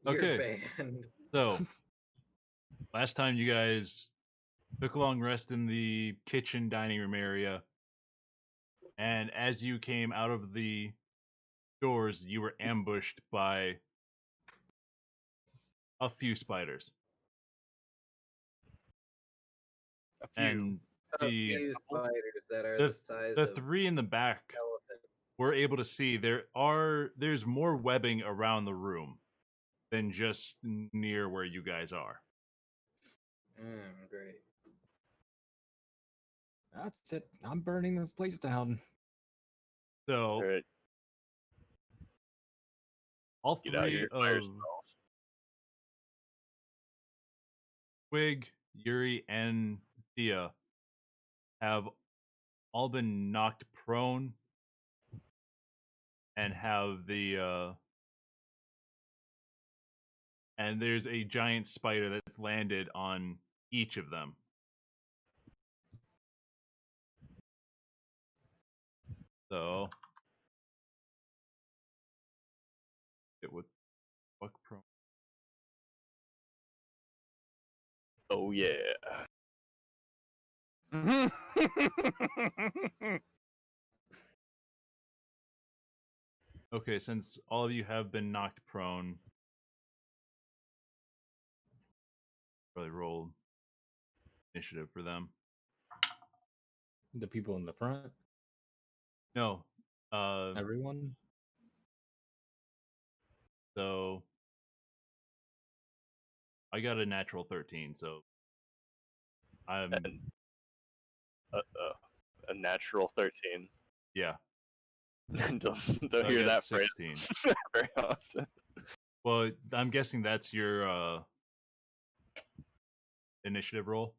You're Okay. banned. So, last time you guys took a long rest in the kitchen dining room area, and as you came out of the doors, you were ambushed by a few spiders. A few. And A the few couple? spiders that are the, the size the of three in the back elephants. were able to see there's more webbing around the room than just near where you guys are. Great. That's it. I'm burning this place down. So All right, all get out three your of fire spells. Twig, Yuri, and Thea have all been knocked prone and have and there's a giant spider that's landed on each of them. So it would fuck prone. Oh yeah. Okay, since all of you have been knocked prone, probably roll initiative for them. The people in the front, No, everyone. so I got a natural 13, so I'm And, a natural 13. yeah. don't I hear got that phrase 16. very often. Well, I'm guessing that's your initiative roll.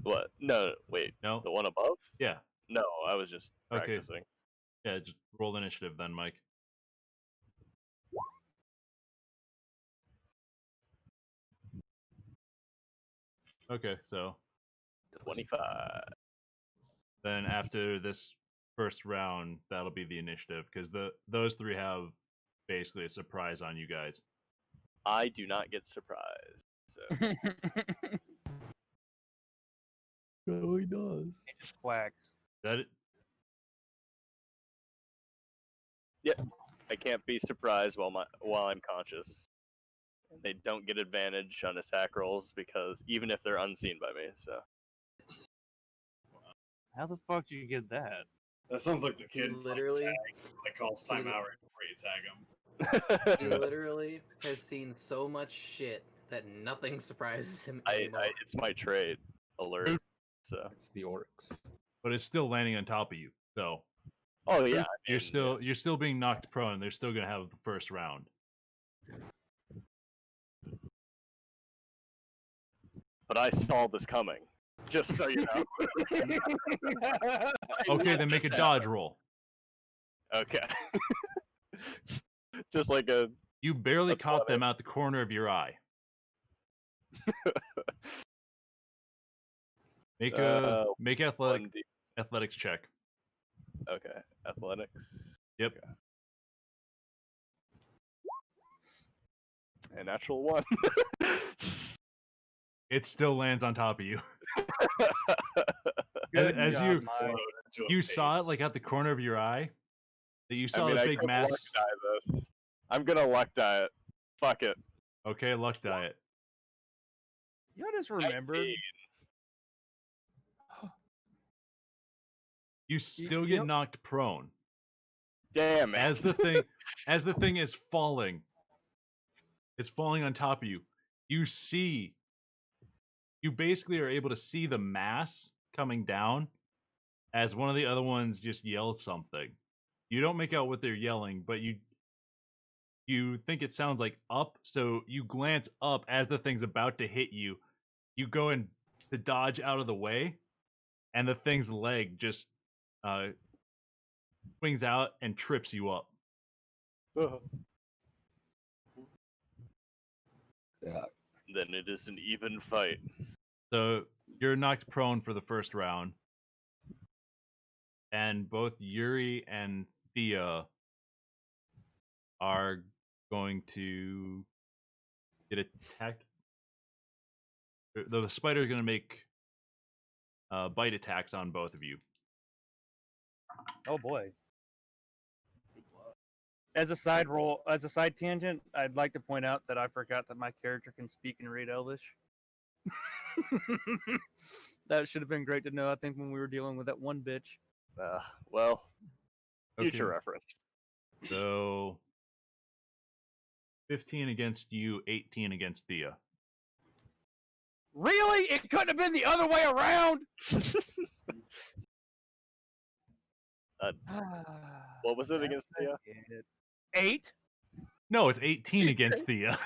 What? No, wait. No? The one above? Yeah. No, I was just Okay. practicing. Yeah, just roll initiative then, Mike. Okay, so 25. then after this first round, that'll be the initiative because those three have basically a surprise on you guys. I do not get surprised. So. Oh, he does. He just quacks. That it? I can't be surprised while I'm conscious. They don't get advantage on attack rolls because even if they're unseen by me, so How the fuck do you get that? That sounds like the kid Literally, like calls time out right before you tag him. he literally has seen so much shit that nothing surprises him anymore. it's my trade alert. So It's the orcs. But it's still landing on top of you. So oh yeah, you're still being knocked prone. And they're still gonna have the first round. but I saw this coming. Just so you know. Okay, then make a dodge roll. Okay. Just like a You barely That's caught funny. them out the corner of your eye. Make one D. athletics check. Okay, athletics. Yep. Okay. A natural 1. It still lands on top of you. Good As job, you Mike. you saw it like at the corner of your eye. That you saw I mean, the I big could mass. luck die this. I'm gonna luck die it. Fuck it. Okay, luck diet. You know, I just remembered. 19. You still you get know- knocked prone Damn it. as the thing is falling. It's falling on top of you. You basically are able to see the mass coming down as one of the other ones just yells something. You don't make out what they're yelling, but you think it sounds like up, so you glance up as the thing's about to hit you. You go in to dodge out of the way, and the thing's leg just swings out and trips you up. Then it is an even fight. So you're knocked prone for the first round. And both Yuri and Thea are going to get attacked. The spider is going to make bite attacks on both of you. Oh boy. As a side tangent, I'd like to point out that I forgot that my character can speak and read Elvish. That should have been great to know, I think, when we were dealing with that one bitch. Well, future Okay. reference. So 15 against you, 18 against Thea. Really? It couldn't have been the other way around? What was it against Thea? 8? No, it's 18 Jeez. against Thea.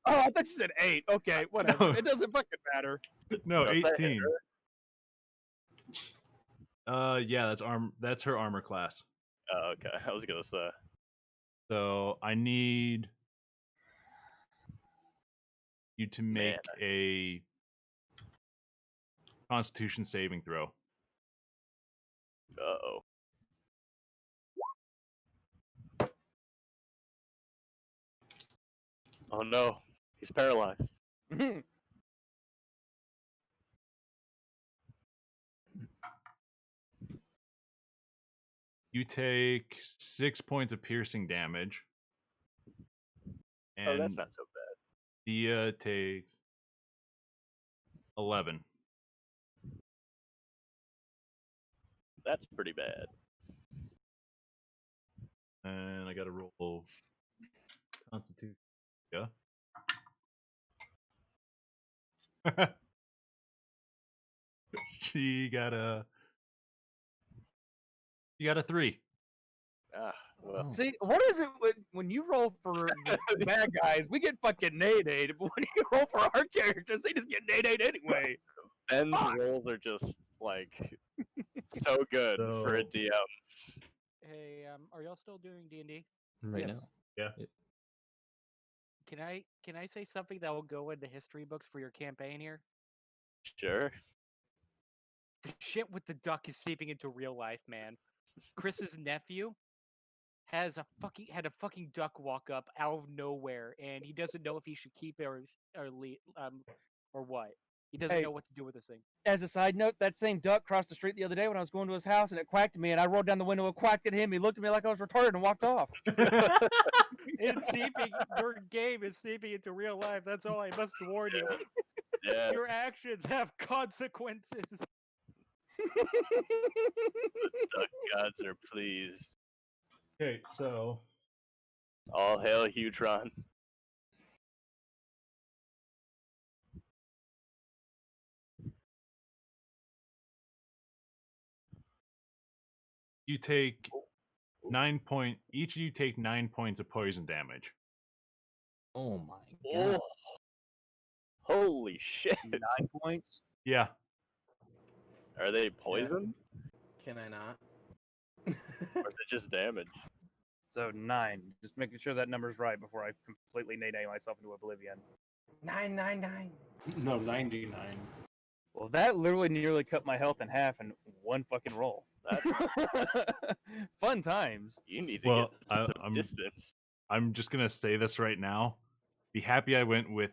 Oh, I thought you said 8. Okay, whatever. No. It doesn't fucking matter. No, Does that hit 18. Yeah, that's her armor class. Oh, okay. I was gonna say. So I need you to make Man. a Constitution saving throw. Uh-oh. Oh no, he's paralyzed. You take 6 points of piercing damage. And Oh, that's not so bad. Thea takes 11. That's pretty bad. And I got to roll Constitution. Yeah. She got a 3. Ah, well. See, what is it when you roll for the bad guys, we get fucking nade-aid, but when you roll for our characters, they just get nade-aid anyway. Ben's Fuck. rolls are just like so good for a So- DM. Hey, are y'all still doing D&D? Right Yes. now. Yeah. Can I say something that will go into history books for your campaign here? Sure. The shit with the duck is seeping into real life, man. Chris's nephew had a fucking duck walk up out of nowhere, and he doesn't know if he should keep it or what. He doesn't Hey. know what to do with this thing. As a side note, that same duck crossed the street the other day when I was going to his house, and it quacked at me, and I rolled down the window and quacked at him. He looked at me like I was retarded and walked off. It's seeping. Your game is seeping into real life. That's all I must warn you. Yeah. Your actions have consequences. Duck gods are pleased. Okay, so All hail Hutron. you take each of you take 9 points of poison damage. Oh my god. Oh. Holy shit. 9 points. Yeah. Are they poisoned? Can I not? Or is it just damage? So 9. Just making sure that number's right before I completely nade myself into oblivion. 999. No, 99. Well, that literally nearly cut my health in half in one fucking roll. Fun times. You need to Well, get some I'm- distance. I'm just going to say this right now. Be happy I went with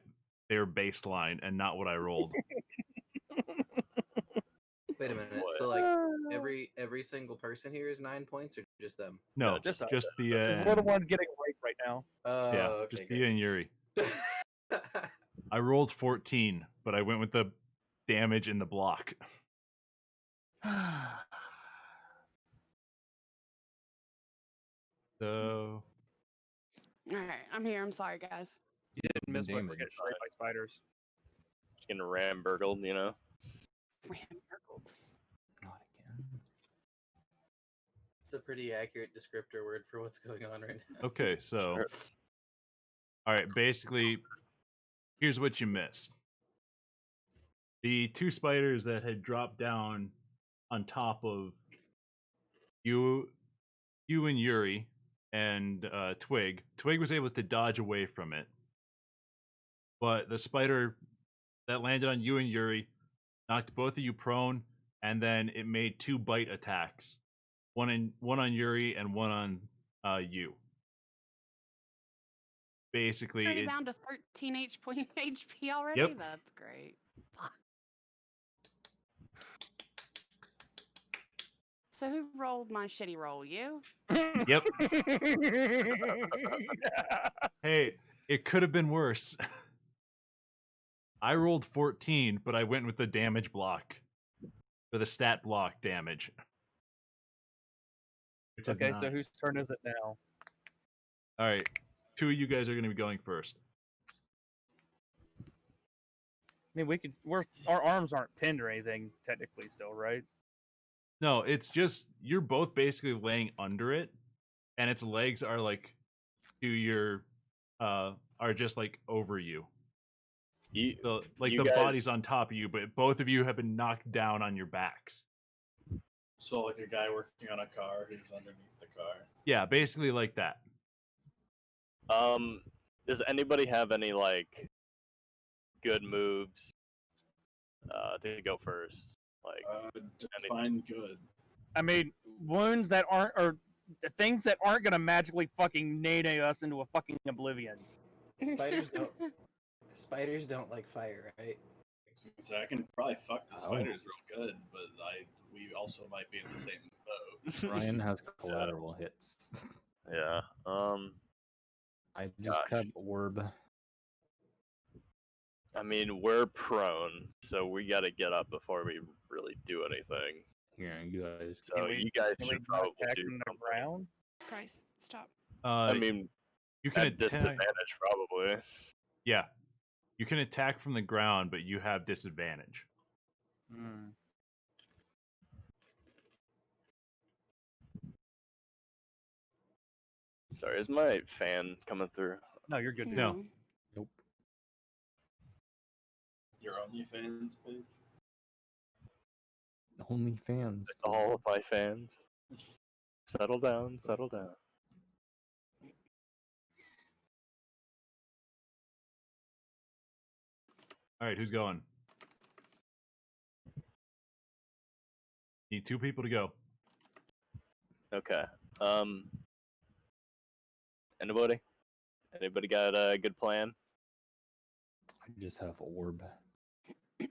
their baseline and not what I rolled. Wait a minute. What? So like every single person here is 9 points, or just them? No, No, just just the We're the ones getting raped right now. yeah, Okay, just Thea and Yuri. good. I rolled 14, but I went with the damage in the block. So All right, I'm here. I'm sorry, guys. You didn't miss what we're Damage. getting raped by spiders. Just getting ramburgled, you know? Ramburgled. Not again. It's a pretty accurate descriptor word for what's going on right now. okay, so Sure. all right, basically here's what you missed. The 2 spiders that had dropped down on top of you and Yuri and Twig. Twig was able to dodge away from it. But the spider that landed on you and Yuri knocked both of you prone, and then it made 2 bite attacks. One on Yuri and one on you. basically Already it, down to 13 HP already? Yep. That's great. Fuck. So who rolled my shitty roll? You? Yep. Hey, it could have been worse. I rolled 14, but I went with the damage block for the stat block damage. Which is Okay, so 9. whose turn is it now? All right, 2 of you guys are going to be going first. I mean, our arms aren't pinned or anything technically still, right? No, it's just you're both basically laying under it, and its legs are like to your are just like over you. So like you the guys- body's on top of you, but both of you have been knocked down on your backs. So like a guy working on a car who's underneath the car. Yeah, basically like that. Does anybody have any like good moves to go first? Like Define good. I mean, wounds that aren't, or the things that aren't gonna magically fucking nade us into a fucking oblivion. Spiders don't like fire, right? So I can probably fuck the Oh. spiders real good, but we also might be in the same boat. Ryan has collateral hits. Yeah. I just Gosh. have orb. I mean, we're prone, so we got to get up before we really do anything. Here, you guys. So Can we- you guys Can we should not probably attack do from the something. ground? Christ, stop. I mean, you can at attack. disadvantage, probably. Yeah, you can attack from the ground, but you have disadvantage. Hmm. Sorry, is my fan coming through? No, you're good. No. Nope. Your OnlyFans page? Only fans. All of my fans. Settle down, settle down. All right, who's going? Need 2 people to go. Okay. Anybody? Anybody got a good plan? I just have orb. If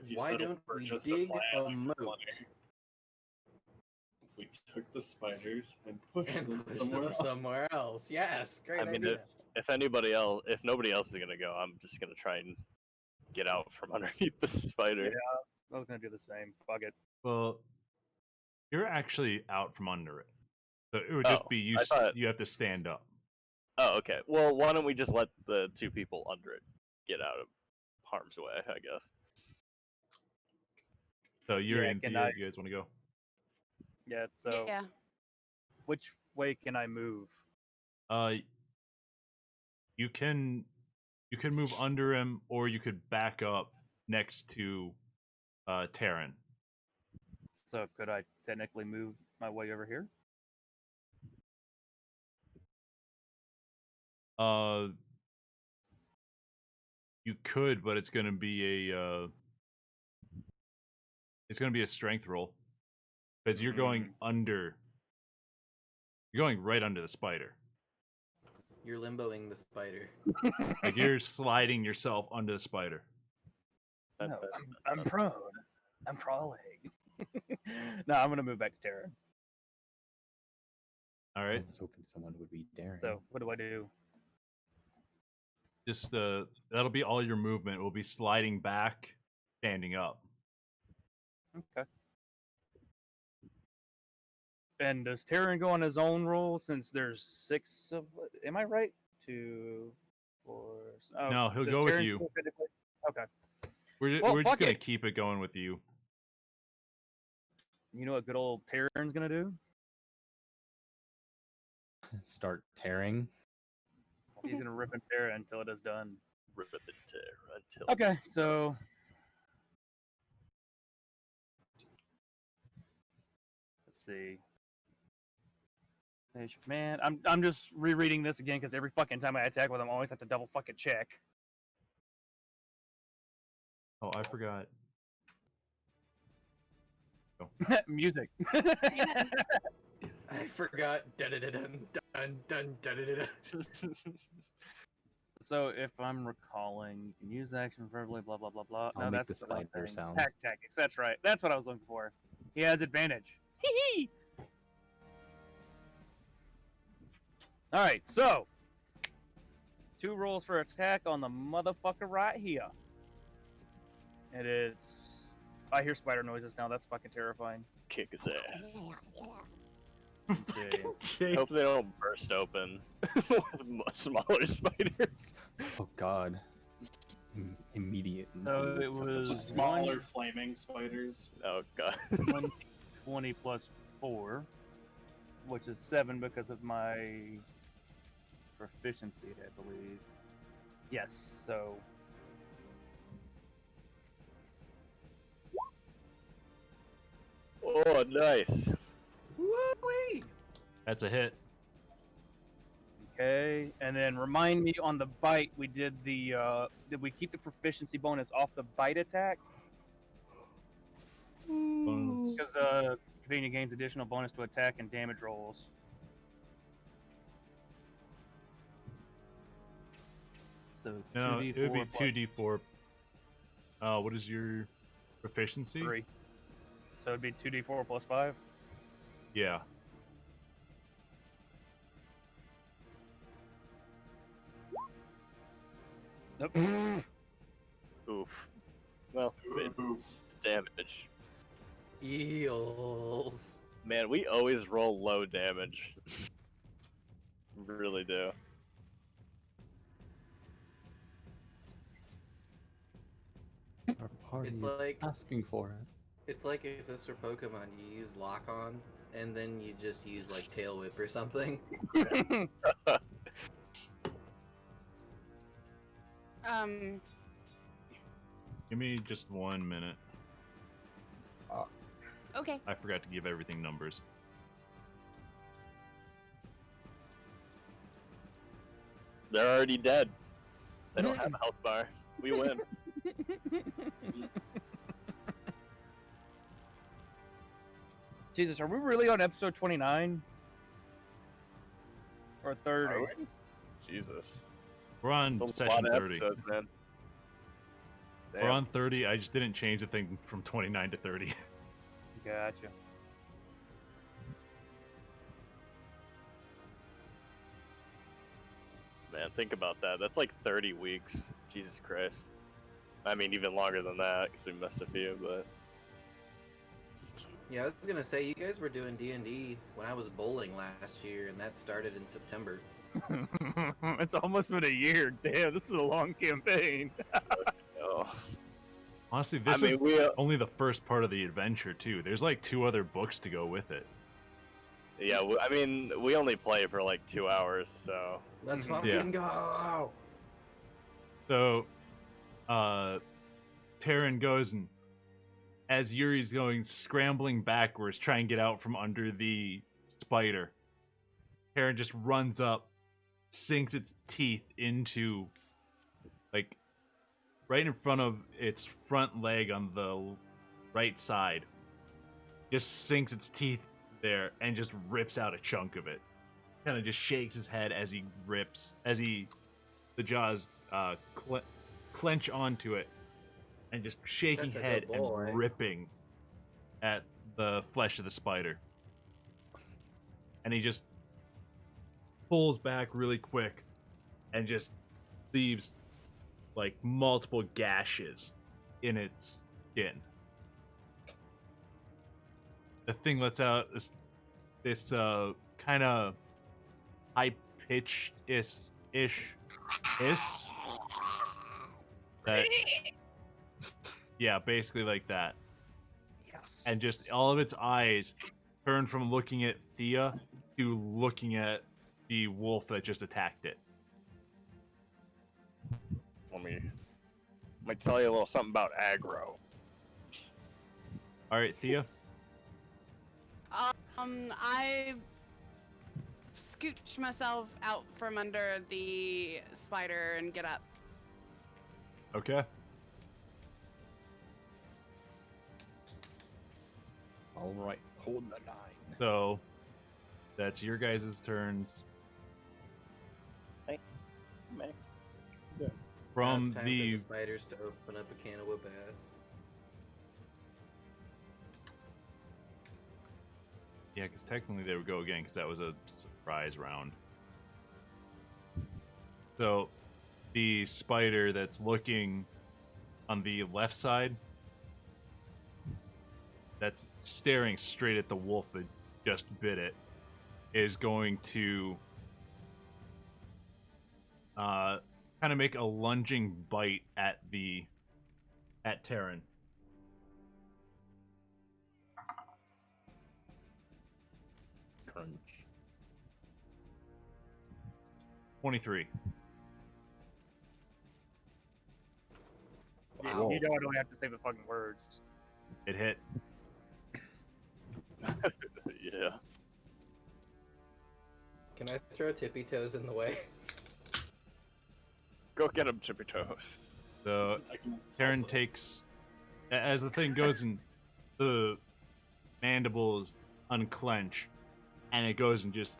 you Why settle don't for we just dig plan, a we moat? could play. If we took the spiders and pushed And them push somewhere them else. somewhere else. Yes, great I mean, idea. if nobody else is gonna go, I'm just gonna try and get out from underneath the spider. Yeah. I was gonna do the same. Fuck it. Well, you're actually out from under it, so it would just Oh, be you. I thought- You have to stand up. Oh, okay. Well, why don't we just let the 2 people under it get out of harm's way? I guess. So you're Yeah, in. can You I- guys want to go? Yeah. So, Yeah. which way can I move? You can move under him, or you could back up next to Terran. So, could I technically move my way over here? You could, but it's gonna be a strength roll because you're going under. You're going right under the spider. You're limboing the spider. Like you're sliding yourself under the spider. No, I'm prone. I'm crawling. No, I'm gonna move back to Terra. All I right, was hoping someone would be daring. So, what do I do? just that'll be all your movement. Will be sliding back, standing up. Okay. And does Terran go on his own roll since there's 6 of? Am I right? 2, 4. Oh, No, he'll does go with Terran you. still technically- Okay. We're just fuck gonna it. keep it going with you. You know what good old Terran's gonna do? Start tearing. He's gonna rip and tear it until it is done. Rip it until. Okay, so let's see. Man, I'm just rereading this again because every fucking time I attack with him, I always have to double fucking check. Oh, I forgot. Music. I forgot. Dun dun dun dun dun dun dun. So if I'm recalling, you can use action verbally, blah blah blah blah. I'll No, make that's the one spider thing. sound. Pack tactics. That's right. That's what I was looking for. He has advantage. Hee hee. All right, so 2 rolls for attack on the motherfucker right here. And it's. I hear spider noises now. That's fucking terrifying. Kick his ass. Let's see. I hope they don't burst open with smaller spiders. Oh god. Immediate. So it The was smaller flaming spiders. Oh god. 120 plus 4, which is 7 because of my proficiency, I believe. Yes, so. Oh, nice. Woo-wee! That's a hit. Okay, and then remind me on the bite, we did did we keep the proficiency bonus off the bite attack? Bonus. Because Convenient gains additional bonus to attack and damage rolls. So No, 2d4 it would be plus 2d4. What is your proficiency? 3. So it'd be 2d4 plus 5. Yeah. Nope. Oof. Well, it's damage. Eels. Man, we always roll low damage. Really do. Our party It's is like asking for it. it's like if this were Pokemon, you use Lock On, and then you just use like Tail Whip or something. Give me just 1 minute. Okay. I forgot to give everything numbers. They're already dead. They don't have a health bar. We win. Jesus, are we really on episode 29? Or 30? Are we? Jesus. We're on It's a session lot of 30. episodes, man. We're Damn. on 30. I just didn't change the thing from 29 to 30. Gotcha. Man, think about that. That's like 30 weeks. Jesus Christ. I mean, even longer than that, because we missed a few, but... Yeah, I was gonna say you guys were doing D&D when I was bowling last year, and that started in September. It's almost been a year. Damn, this is a long campaign. Oh. Honestly, this I mean, is we, only the first part of the adventure, too. There's like 2 other books to go with it. yeah, I mean, we only play for like 2 hours, so... Let's Mhm. fucking Yeah. go! So, Terran goes and, as Yuri's going scrambling backwards, trying to get out from under the spider, Terran just runs up, sinks its teeth into, like, right in front of its front leg on the right side. Just sinks its teeth there and just rips out a chunk of it. Kind of just shakes his head as he rips, the jaws clench onto it, and just shaking That's a head good boy. and ripping at the flesh of the spider. And he just pulls back really quick and just leaves like multiple gashes in its skin. The thing lets out this kind of high pitched ish that, yeah, basically like that. Yes. And just all of its eyes turn from looking at Thea to looking at the wolf that just attacked it. Let me tell you a little something about aggro. All right, Thea. I scooch myself out from under the spider and get up. Okay. All right, hold the 9. So that's your guys' turns. Max. from it's time for the the spiders to open up a can of whoop ass. yeah, because technically they would go again because that was a surprise round. So the spider that's looking on the left side, that's staring straight at the wolf that just bit it, is going to kind of make a lunging bite at Terran. Crunch. 23. Wow. You don't really have to say the fucking words. It hit. Yeah. Can I throw tippy toes in the way? Go get him, Chippy Toes. So I can Terran solve it. takes, as the thing goes and the mandibles unclench, and it goes and just,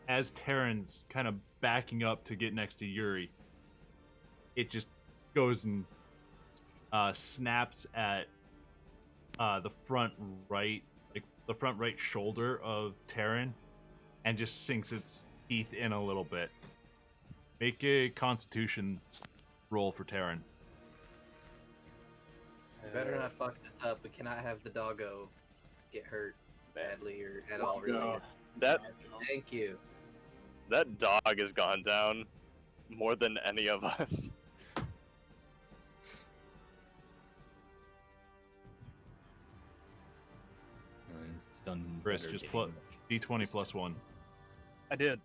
as Terran's kind of backing up to get next to Yuri, it just goes and snaps at the front right, like the front right shoulder of Terran, and just sinks its teeth in a little bit. Make a Constitution roll for Terran. Better not fuck this up. We cannot have the doggo get hurt badly or at all, Doggo. really. That Thank you. that dog has gone down more than any of us. It's done. Chris, better just getting- D20 plus 1. I did.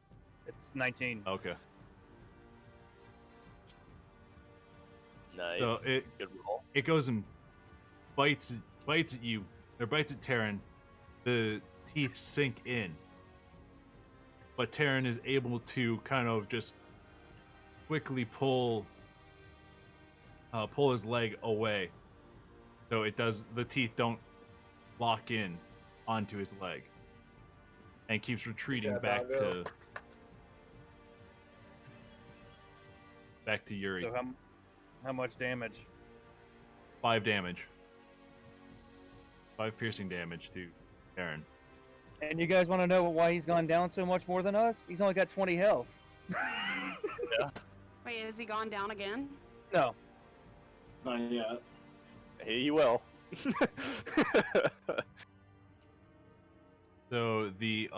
It's 19. Okay. Nice. So Good roll. it goes and bites at you, or bites at Terran. The teeth sink in, but Terran is able to kind of just quickly pull his leg away, so it does. The teeth don't lock in onto his leg, and keeps retreating job, back doggo. to Yuri. So how much damage? 5 damage. 5 piercing damage to Terran. And you guys want to know why he's gone down so much more than us? He's only got 20 health. Wait, has he gone down again? No. Not yet. He will. So the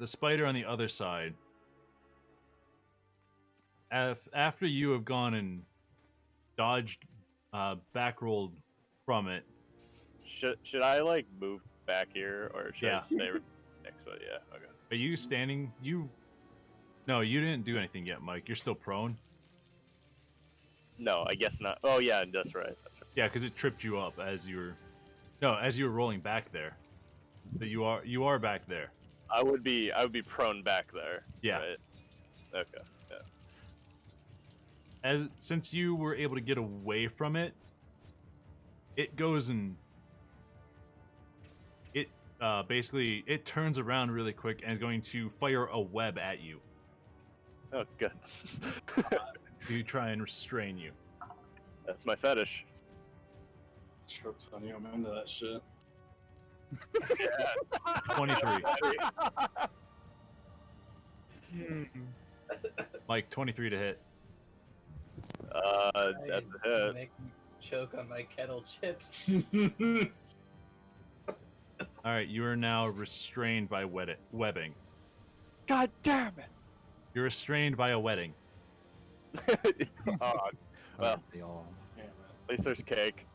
spider on the other side, after you have gone and dodged, back rolled from it. Should I like move back here or should Yeah. I stay next to it? Yeah. Okay. Are you standing? No, you didn't do anything yet, Mike. You're still prone. No, I guess not. Oh yeah, that's right. That's right. Yeah, because it tripped you up as you were rolling back there. So you are back there. I would be prone back there. Yeah. Right? Okay. Yeah. Since you were able to get away from it, it goes and it basically it turns around really quick and is going to fire a web at you Oh, good. to try and restrain you. That's my fetish. Strokes on you. I'm into that shit. 23. Hmm. Mike, 23 to hit. That's a hit. Make me choke on my kettle chips. All right, you are now restrained by webbing. God damn You're restrained by a wedding. it! Oh, well, They all. Damn it. at least there's cake.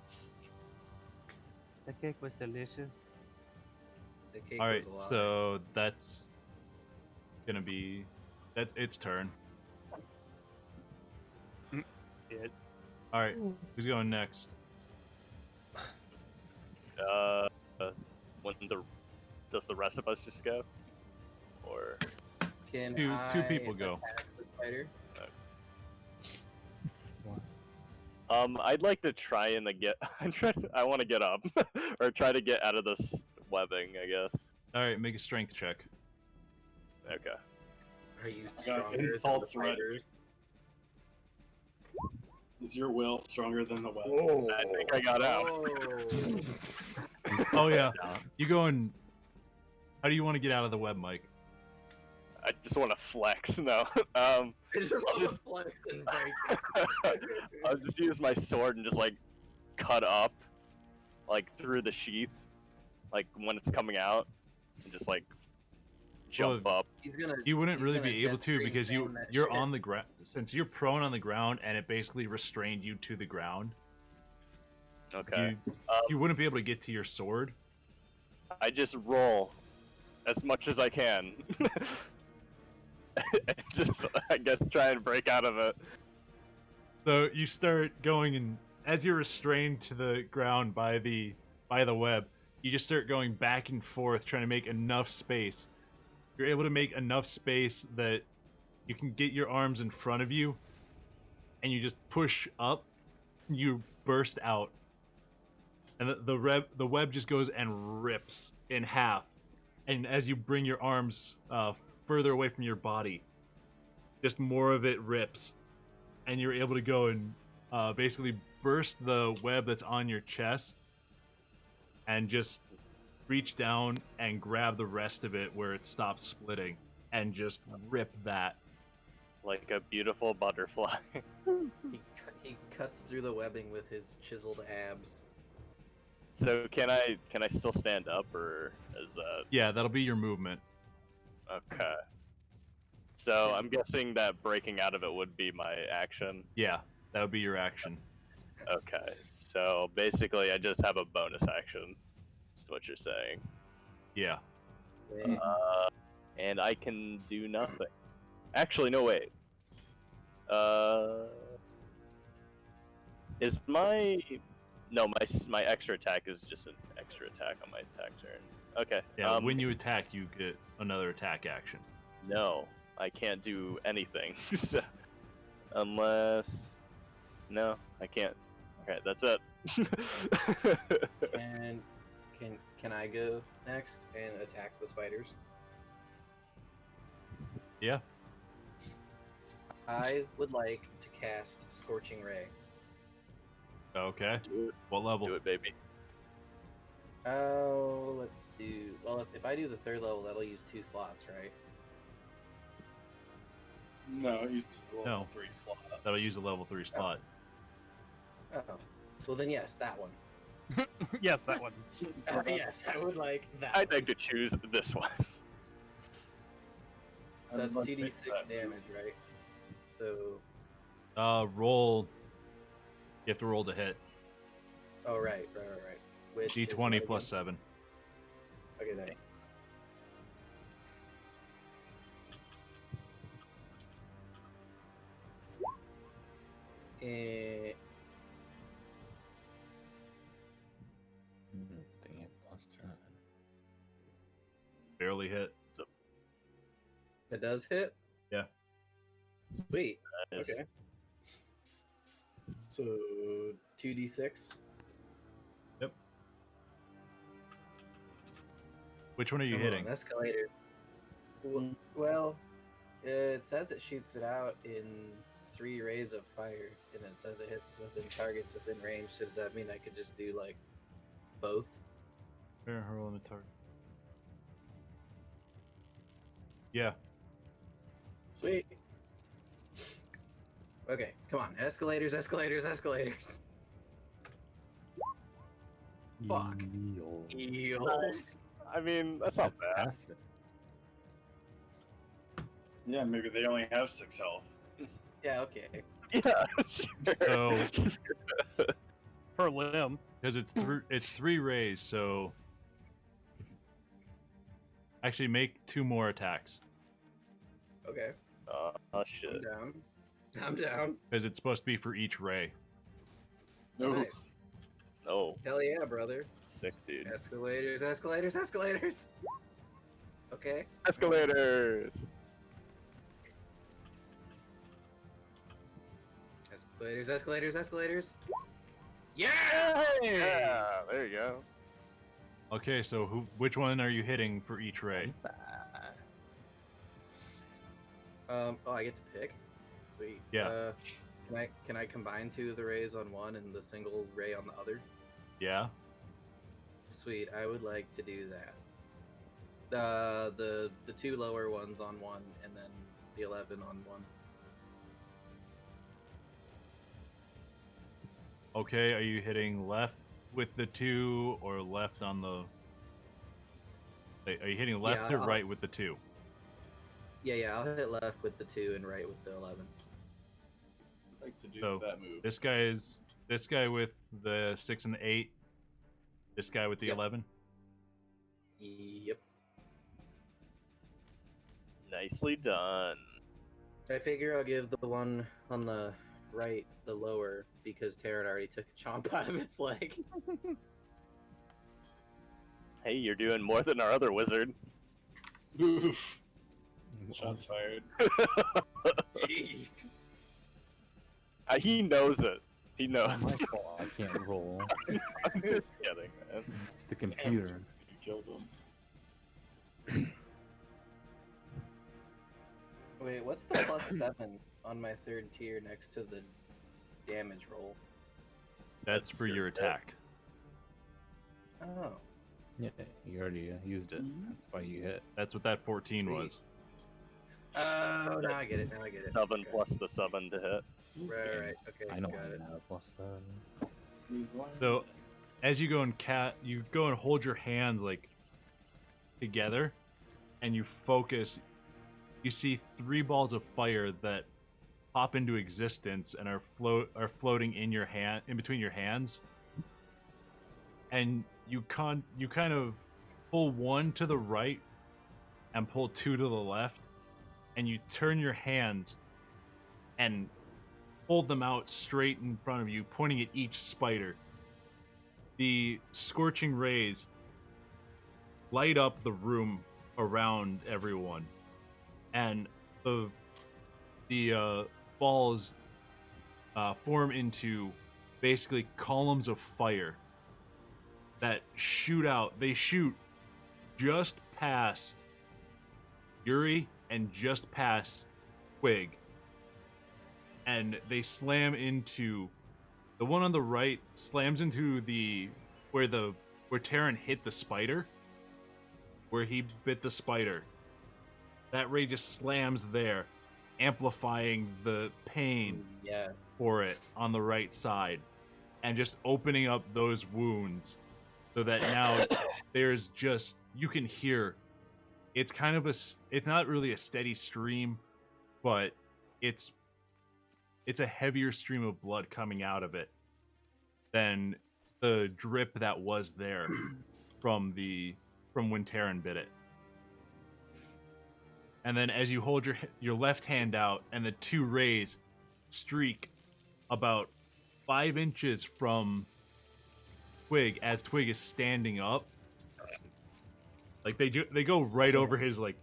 The cake was delicious. The cake All right, was alive. so that's its turn. It. All right, who's going next? Does the rest of us just go? Or Can Two I people go. attack the spider? I'd like to try and get. I want to get up, or try to get out of this webbing. I guess. All right, make a strength check. Okay. Are you I got stronger than the insults ready. spiders? Is your will stronger than the web? I think I got out. Oh yeah, you go and. How do you want to get out of the web, Mike? I just want to flex. No. I just want to flex and break. I'll just use my sword and just like cut up, like through the sheath, like when it's coming out, and just like jump up. He's gonna. You wouldn't he's really gonna be able jet to free because slam that you're shit. on the ground. Since you're prone on the ground and it basically restrained you to the ground. Okay. You wouldn't be able to get to your sword. I just roll as much as I can. Just, I guess, try and break out of it. So you start going, and as you're restrained to the ground by the web, you just start going back and forth, trying to make enough space. You're able to make enough space that you can get your arms in front of you, and you just push up. You burst out, and the web just goes and rips in half. And as you bring your arms further away from your body, just more of it rips, and you're able to go and basically burst the web that's on your chest and just reach down and grab the rest of it where it stops splitting and just rip that. Like a beautiful butterfly. He cuts through the webbing with his chiseled abs. So can I still stand up, or is that Yeah, that'll be your movement. okay? So I'm guessing that breaking out of it would be my action. Yeah, that would be your action. Okay, so basically I just have a bonus action. Is what you're saying. Yeah. And I can do nothing. Actually, no, wait. Is my my extra attack is just an extra attack on my attack turn. Okay. Yeah, when you attack, you get another attack action. No, I can't do anything. So, unless no, I can't. Okay, that's it. And can I go next and attack the spiders? Yeah. I would like to cast Scorching Ray. Okay. Do it. What level? Do it, baby. Oh, let's do. Well, if I do the third level, that'll use 2 slots, right? No, it uses a level No. 3 slot. That'll use a level 3 slot. Oh, well then yes, that one. Yes, that one. Yes, I would like that. I'd one. like to choose this one. So that's I'd like to 2d6 take that. damage, right? So, Roll. You have to roll to hit. oh right. Which is D20 what plus again? 7. Okay, thanks. Eh, Damn, plus 10. Barely hit. it does hit? Yeah. Sweet. That is- Okay. So 2d6. Which one are you Come hitting? on, escalators. Well, it says it shoots it out in 3 rays of fire, and it says it hits within targets within range. So does that mean I could just do like both? Fair hurl on a target. Yeah. Sweet. Okay, come on, escalators. Fuck. Eels. I mean, that's not bad. Half it. Yeah, maybe they only have 6 health. Yeah, okay. Yeah, sure. So, Per limb. because it's 3 rays, so actually make 2 more attacks Okay. Oh I'm shit. down. I'm down. because it's supposed to be for each ray. Oh, No. nice. Oh, Hell yeah, brother. sick, dude. Escalators. Okay. Escalators. Escalators. Yeah! Yeah, there you go. Okay, so which one are you hitting for each ray? Oh, I get to pick. Sweet. Yeah. Can Can I combine 2 of the rays on one and the single ray on the other? Yeah. Sweet. I would like to do that. The 2 lower ones on one, and then the 11 on one. Okay, are you hitting left with the 2 or left on the... Are you hitting left or right with the 2? Yeah, I'll hit left with the 2 and right with the 11. I'd like to do So, that move. This guy with the 6 and the 8. This guy with the 11. Yep. Nicely done. I figure I'll give the one on the right the lower because Terran already took a chomp out of its leg. Hey, you're doing more than our other wizard. Oof. Shots fired. Jeez. He knows it. He knows. It's not my fault. I can't roll. I'm just kidding, man. It's the computer. You killed him. Wait, what's the +7 on my 3rd tier next to the damage roll? That's for your attack. Oh. Yeah, you already used it. That's why you hit. That's what that 14 Sweet. was. Oh, now I get it. Now I get it. 7 Okay. plus the 7 to hit. Right. Okay. I know got it. I have +7. So, as you go and you go and hold your hands like together, and you focus. You see 3 balls of fire that pop into existence and are floating in your hand, in between your hands. And you kind of pull 1 to the right and pull 2 to the left, and you turn your hands and hold them out straight in front of you, pointing at each spider. The scorching rays light up the room around everyone, and the balls form into basically columns of fire that shoot out. They shoot just past Yuri and just past Twig, and they slam into the one on the right. Slams into where Terran hit the spider, where he bit the spider. That ray just slams there, amplifying the pain for it on the right side, and just opening up those wounds so that now there's just, you can hear, it's kind of it's not really a steady stream, but it's a heavier stream of blood coming out of it than the drip that was there from when Terran bit it. And then as you hold your left hand out, and the 2 rays streak about 5 inches from Twig as Twig is standing up. Like they go right over his like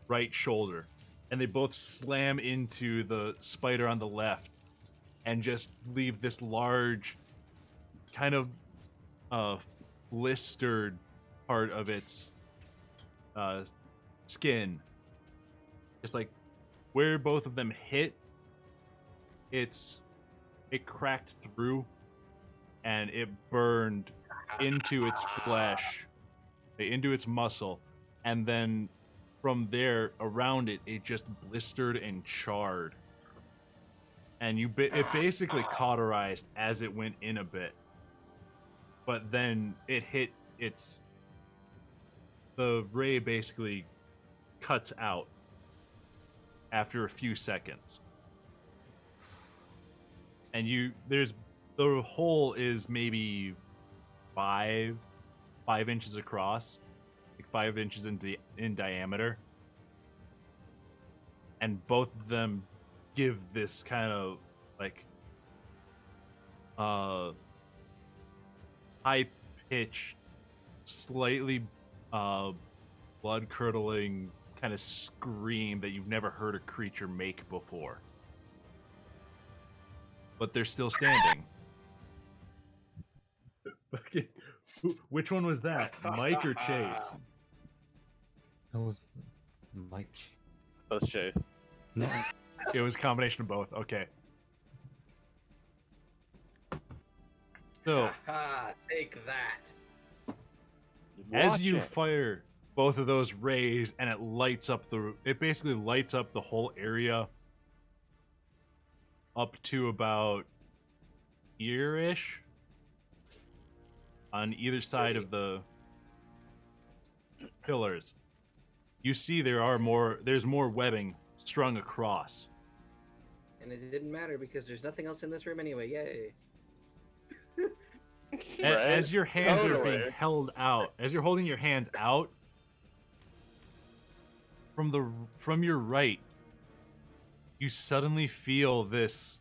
right shoulder, and they both slam into the spider on the left, and just leave this large, kind of blistered part of its skin. Just like where both of them hit, it cracked through, and it burned into its flesh, into its muscle, and then from there around it, it just blistered and charred. And it basically cauterized as it went in a bit, but then it hit the ray basically cuts out after a few seconds, and the hole is maybe 5 inches across, like 5 inches in diameter, and both of them give this kind of like high pitched, slightly blood curdling kind of scream that you've never heard a creature make before. But they're still standing. Which one was that? Mike or Chase? That was Mike. That's Chase. No. It was a combination of both. Okay. So Ha! Take that. as Watch you it. fire both of those rays, and it basically lights up the whole area up to about here-ish on either side of the pillars. You see there's more webbing strung across. And it didn't matter because there's nothing else in this room anyway. Yay. As your hands are being Totally. held out, as you're holding your hands out, from your right, you suddenly feel this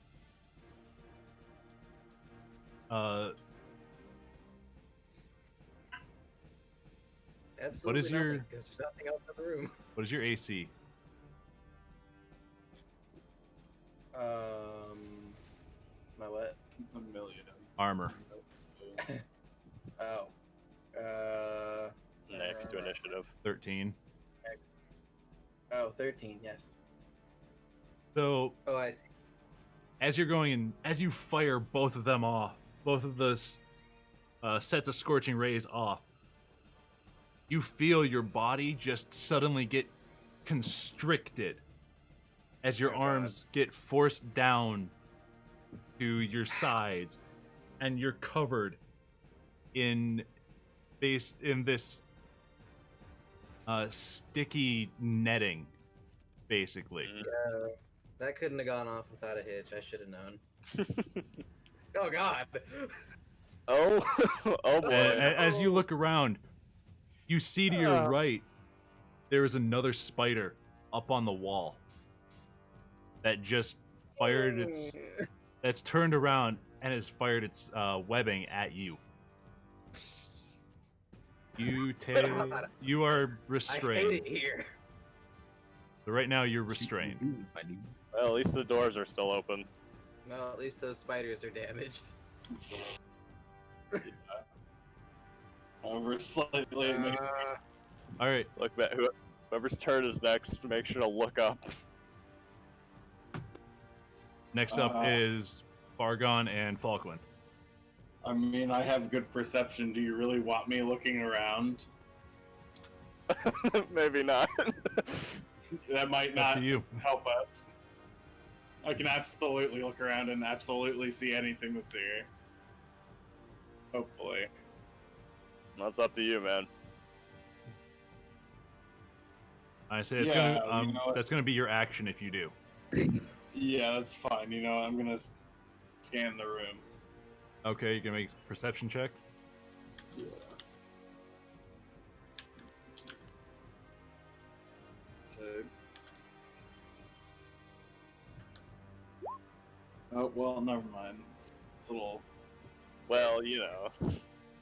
Absolutely is nothing, your- because there's nothing else in the room. what is your AC? My what? A million. Armor. Oh. Next to initiative. 13. Oh, 13, yes. So Oh, I see. as you're going in, as you fire both of them off, both of those sets of scorching rays off, you feel your body just suddenly get constricted as your Oh, God. arms get forced down to your sides, and you're covered in this sticky netting, basically. That couldn't have gone off without a hitch. I should have known. Oh, God. Oh, oh boy. As you look around, you see to your right there is another spider up on the wall that just fired its. That's turned around and has fired its webbing at you. You are I hate restrained. it here. So right now you're restrained. Well, at least the doors are still open. Well, at least those spiders are damaged. Over slightly. All right, Look back. Whoever's turn is next, make sure to look up. next up is Fargon and Falkland. I mean, I have good perception. Do you really want me looking around? Maybe not. That might Up not to you. help us. I can absolutely look around and absolutely see anything that's here. Hopefully. That's up to you, man. I say it's Yeah, gonna, you know what? that's gonna be your action if you do. Yeah, that's fine. You know, I'm gonna scan the room. Okay, you can make a perception check. Yeah. Oh, well, never mind. It's a little Well, you know,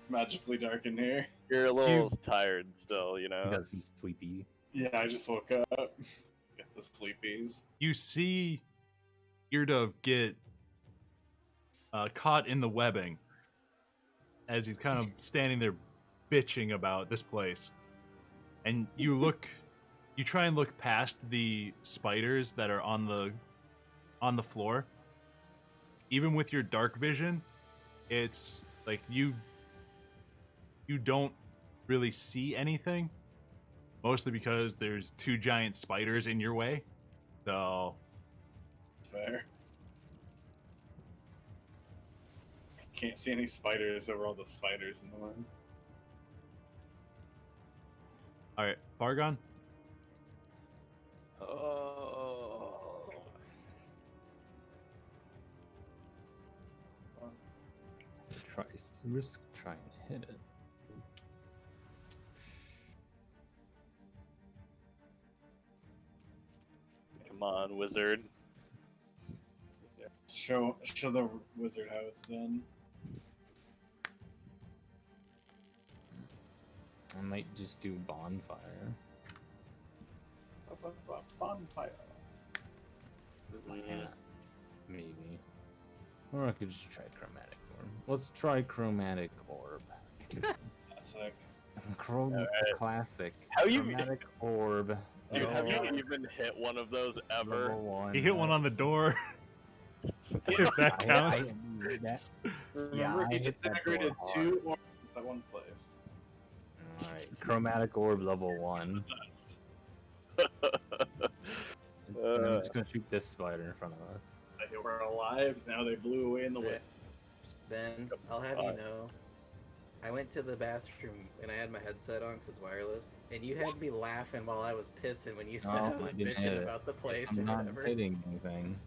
magically dark in here. you're a little tired still, you You know. got some sleepy. Yeah, I just woke up. Get the sleepies. You see Eardove get caught in the webbing as he's kind of standing there bitching about this place. And you try and look past the spiders that are on the floor. Even with your dark vision, it's like you don't really see anything. Mostly because there's two giant spiders in your way. So Fair. Can't see any spiders over all the spiders in the room. alright, Fargon. Try and hit it. Come on, wizard. Show the wizard how it's done. I might just do bonfire. Bonfire. Yeah, maybe. Or I could just try chromatic orb. Let's try chromatic orb. Classic. Classic. How you- chromatic orb. Dude, have you Oh, even hit one of those ever? level 1. He hit one on the door. If that I counts. that. Remember, I he hit that door disintegrated hard. 2 orbs at that one place. Alright, chromatic orb level 1. Dust. And I'm just gonna shoot this spider in front of us. They were alive, now they blew away in the wind. Ben, I'll have you know, I went to the bathroom and I had my headset on because it's wireless, and you had me laughing while I was pissing when you said I was didn't hit bitching it. about the place I'm or not whatever. hitting anything.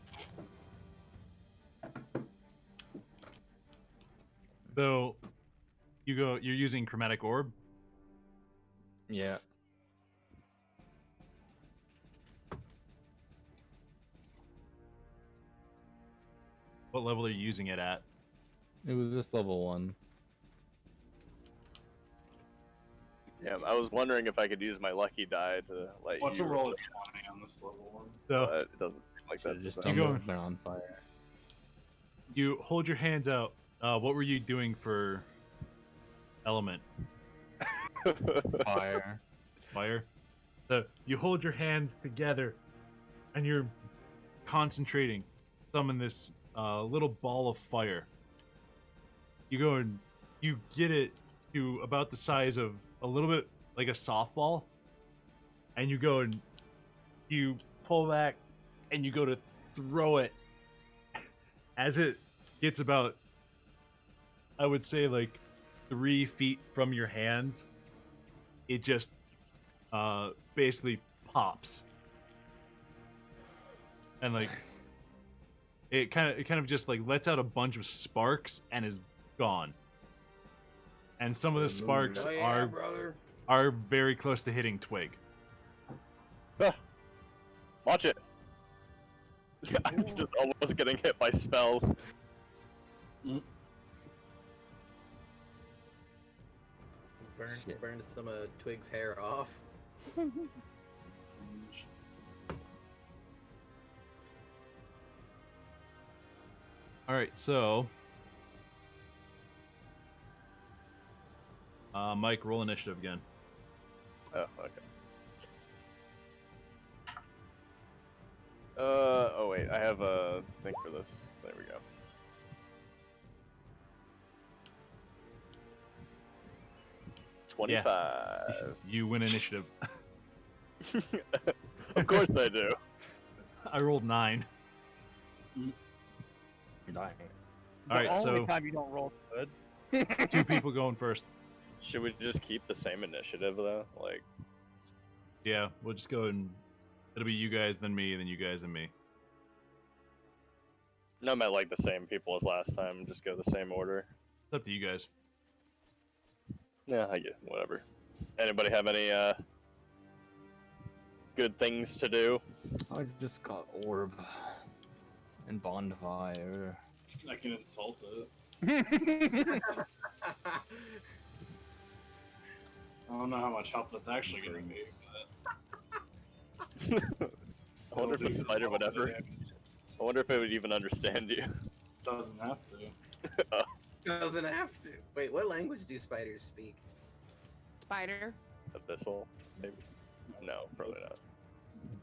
So you're using chromatic orb. Yeah. What level are you using it at? It was just level 1. Yeah, I was wondering if I could use my lucky die to let What's you. a roll of 20 on this level 1? So But it doesn't seem like Should've that's just the done You the on fire. you hold your hands out. What were you doing for element? Fire. Fire. So you hold your hands together, and you're concentrating. Summon this little ball of fire. You go and you get it to about the size of a little bit like a softball, and you go and you pull back, and you go to throw it. As it gets about, I would say, like 3 feet from your hands, it just basically pops, and like it kind of just like lets out a bunch of sparks and is gone. And some of the sparks Oh yeah, brother. are very close to hitting Twig. Watch it. I'm just almost getting hit by spells. Shit. Burned some of Twig's hair off. Singe. All right, so Mike, roll initiative again. Oh, okay. Oh wait, I have a thing for this. There we go. Yeah. 25. You win initiative. Of course I do. I rolled 9. You're dying. All right, the only so time you don't roll good. 2 people going first. Should we just keep the same initiative though? Like, Yeah, we'll just go and it'll be you guys, then me, then you guys, and me. no, I meant like the same people as last time. Just go the same order. It's up to you guys. Yeah, I get whatever. Anybody have any good things to do? I just got orb and bonfire. I can insult it. I don't know how much help that's actually going to be, but I wonder if the spider would ever. I wonder if it would even understand you. doesn't have to. Doesn't have to. Wait, what language do spiders speak? Spider. Abyssal, maybe? No, probably not.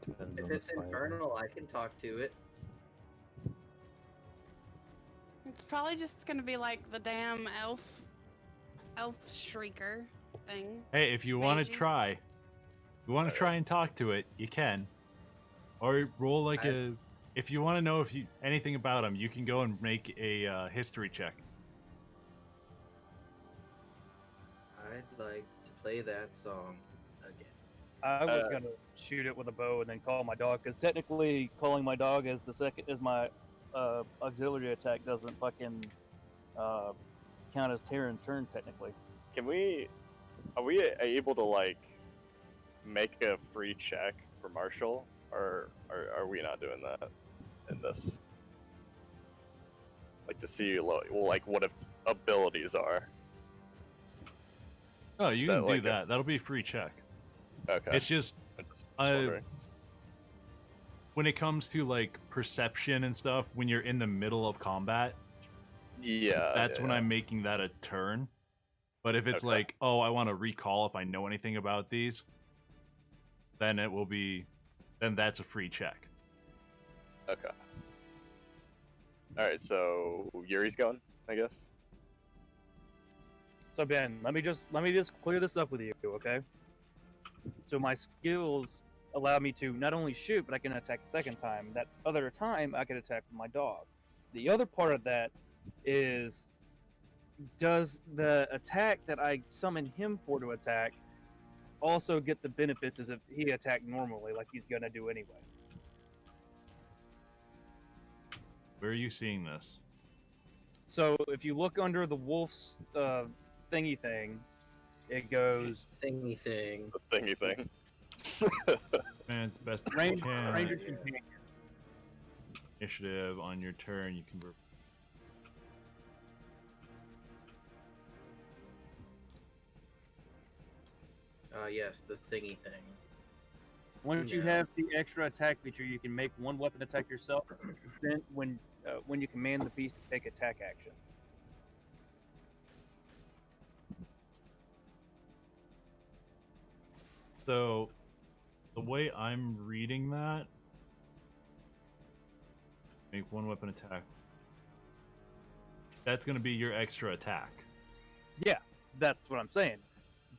Depends If on the it's spider. infernal, I can talk to it. It's probably just gonna be like the damn elf shrieker thing. Hey, if you want to Mage. try, try and talk to it, you can. Or roll like if you want to know anything about him, you can go and make a history check. I'd like to play that song again. I was gonna shoot it with a bow and then call my dog, because technically calling my dog as my auxiliary attack doesn't fucking count as Terran's turn technically. Are we able to like make a free check for Marshall, or are we not doing that in this? Like to see like what its abilities are. Oh, you Is can that do like that. That'll be a free check. Okay. It's just I'm just wondering. when it comes to like perception and stuff, when you're in the middle of combat, Yeah. that's when I'm making that a turn. But if it's Okay. like, oh, I want to recall if I know anything about these, then that's a free check. Okay. All right, so Yuri's going, I guess. So Ben, let me just clear this up with you, okay? So my skills allow me to not only shoot, but I can attack a second time. That other time, I can attack with my dog. The other part of that is, does the attack that I summon him for to attack also get the benefits as if he attacked normally, like he's gonna do anyway? Where are you seeing this? So if you look under the wolf's thingy thing, it goes Thingy thing. The thingy thing. Man's best Ranger can. companion. Initiative on your turn. You can. Yes, the thingy thing. Once you Yeah. have the extra attack feature, you can make one weapon attack yourself. Then when you command the beast to take attack action. So, the way I'm reading that, make one weapon attack. That's going to be your extra attack. Yeah, that's what I'm saying.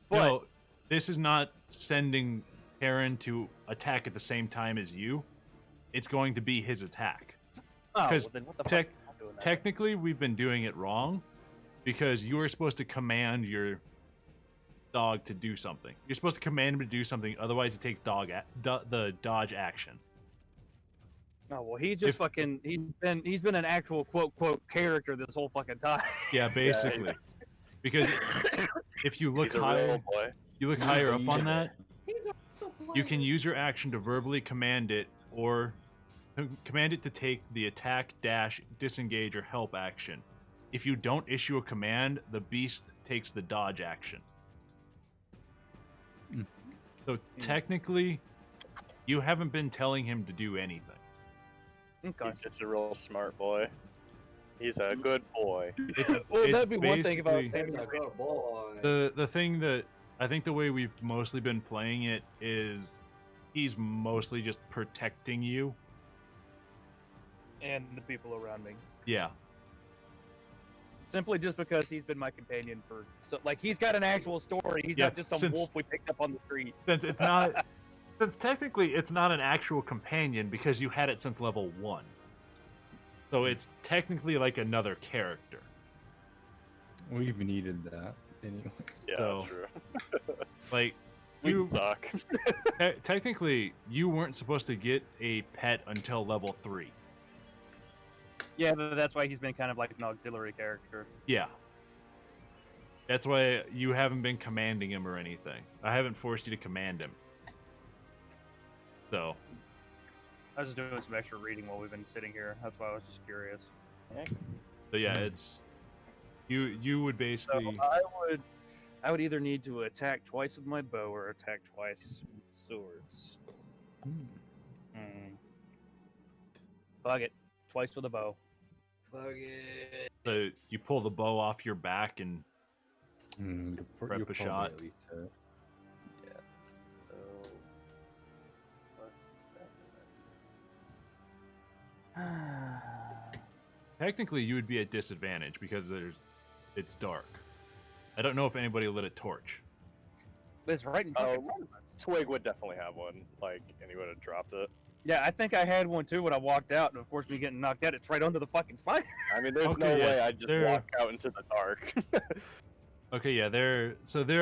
But No, this is not sending Aaron to attack at the same time as you. It's going to be his attack. oh, 'cause well, then what the tech- fuck am I doing that? Technically, we've been doing it wrong because you were supposed to command your dog to do something. You're supposed to command him to do something, otherwise you take the dodge action. Oh well, he just if- he's been an actual quote character this whole fucking time. Yeah, basically. Because if you look He's a higher, real boy. you look higher up on that, you can use your action to verbally command it or command it to take the attack, dash, disengage, or help action. If you don't issue a command, the beast takes the dodge action. So technically, you haven't been telling him to do anything. Okay. He's just a real smart boy. He's a good boy. Well, It's that'd be one thing if I was basically- That's a good boy. The thing that I think the way we've mostly been playing it is he's mostly just protecting you. and the people around me. Yeah. Simply just because he's been my companion for he's got an actual story. He's Yeah, not just some since- wolf we picked up on the street. Since technically it's not an actual companion because you had it since level 1. So it's technically like another character. We've needed that anyway. Yeah, So- true. Like We you suck. technically you weren't supposed to get a pet until level 3. Yeah, but that's why he's been kind of like an auxiliary character. Yeah. That's why you haven't been commanding him or anything. I haven't forced you to command him. So, I was just doing some extra reading while we've been sitting here. That's why I was just curious. so yeah, it's you would So basically I would either need to attack twice with my bow or attack twice with swords. Fuck it, twice with a bow. Fuck it. so you pull the bow off your back and Prep You'll a shot. probably at least hit. So +7. technically you would be at disadvantage because it's dark. I don't know if anybody lit a torch. It's right in fucking front of us. Twig would definitely have one, and he would have dropped it. Yeah, I think I had one too when I walked out, and of course, me getting knocked out, it's right under the fucking spine. I mean, there's no Okay, yeah, way I'd just there- walk out into the dark. Okay, yeah, there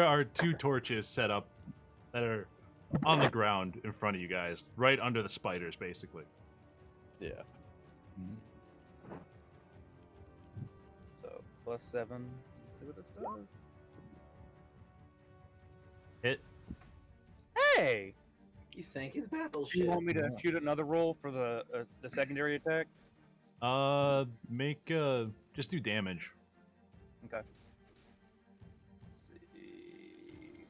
are 2 torches set up that are on the ground in front of you guys, right under the spiders basically. Yeah. So +7. Let's see what this does. Hit. Hey, You sank his do you battleship. want me to Yeah. shoot another roll for the secondary attack? Make just do damage. Okay. Let's see.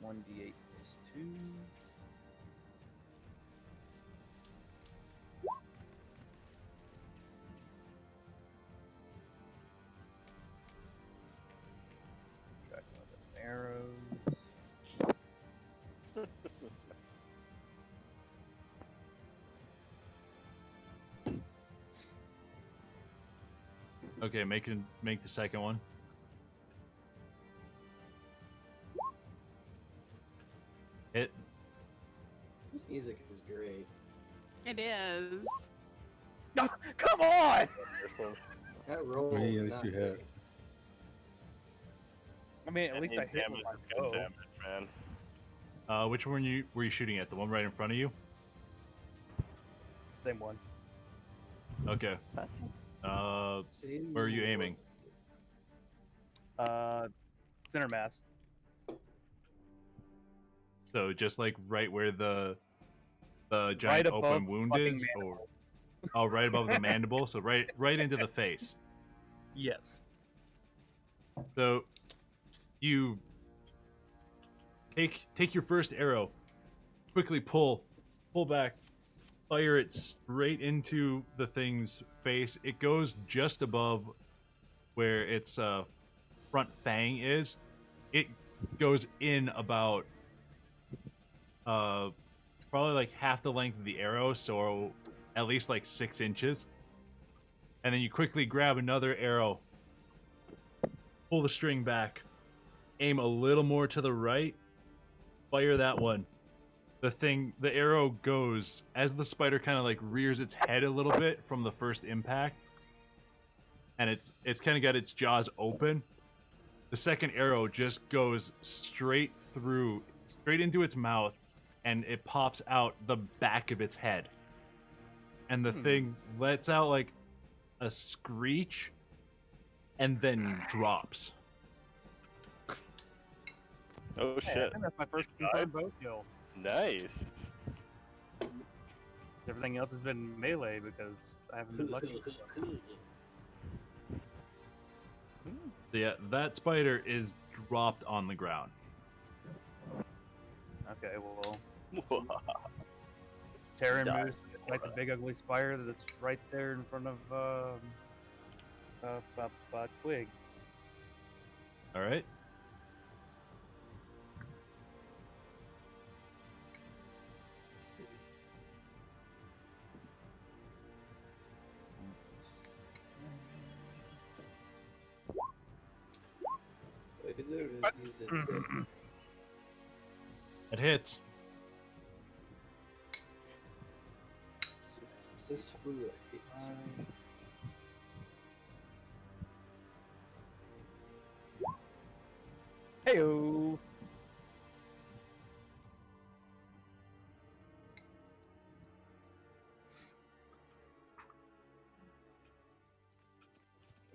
1d8 + 2. Track with arrows. Okay, make the second one. Hit. This music is great. It is. No, come on! That roll Hey, is at least not you hit. great. I mean, at least I hit with my bow. Damage, man. Which one were you shooting at? The one right in front of you? Same one. Okay. Where are you aiming? Center mass. So just like right where the giant Right open above wound fucking is, or oh, right above the mandible. So right into the face. Yes. So you take your first arrow, quickly pull back, fire it straight into the thing's face. It goes just above where its front fang is. It goes in about probably like half the length of the arrow, so at least like 6 inches. And then you quickly grab another arrow, pull the string back, aim a little more to the right, fire that one. The arrow goes as the spider kind of like rears its head a little bit from the first impact, and it's kind of got its jaws open. The second arrow just goes straight into its mouth, and it pops out the back of its head. And the thing lets out like a screech and then drops. Oh Hey, I shit! think that's my first confirmed bow kill. Nice. Everything else has been melee because I haven't been lucky. So yeah, that spider is dropped on the ground. Okay, well, Terran moves like the big ugly spider that's right there in front of Twig. All right. Let's see. It hits. Successful hit. Heyo.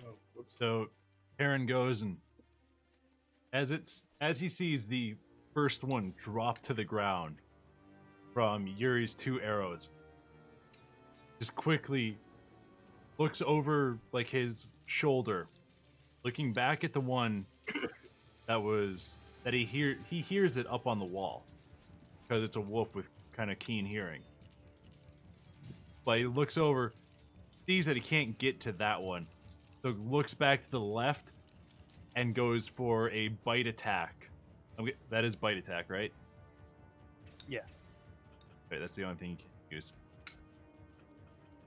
Oh, whoops. So Aaron goes, and as he sees the first one drop to the ground from Yuri's 2 arrows, just quickly looks over like his shoulder, looking back at the one that he hears it up on the wall, because it's a wolf with kind of keen hearing. But he looks over, sees that he can't get to that one, so looks back to the left and goes for a bite attack. That is bite attack, right? Yeah. Right, that's the only thing you can use.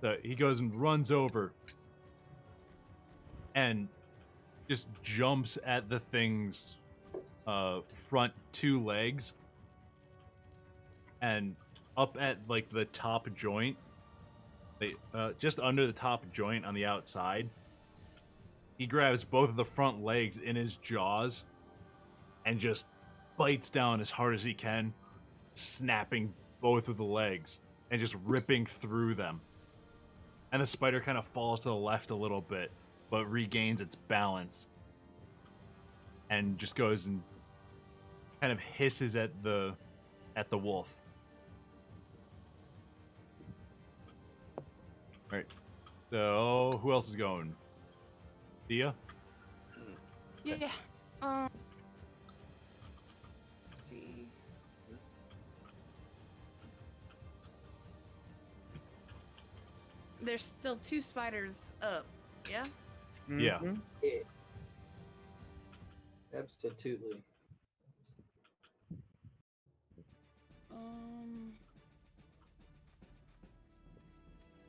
So he goes and runs over and just jumps at the thing's front 2 legs and up at like the top joint, just under the top joint on the outside. He grabs both of the front legs in his jaws and just bites down as hard as he can, snapping both of the legs and just ripping through them. And the spider kind of falls to the left a little bit, but regains its balance and just goes and kind of hisses at the wolf. All right. So who else is going? Thea? Yeah. Let's see. There's still 2 spiders up. Yeah. Yeah. Mhm. Yeah. Absolutely.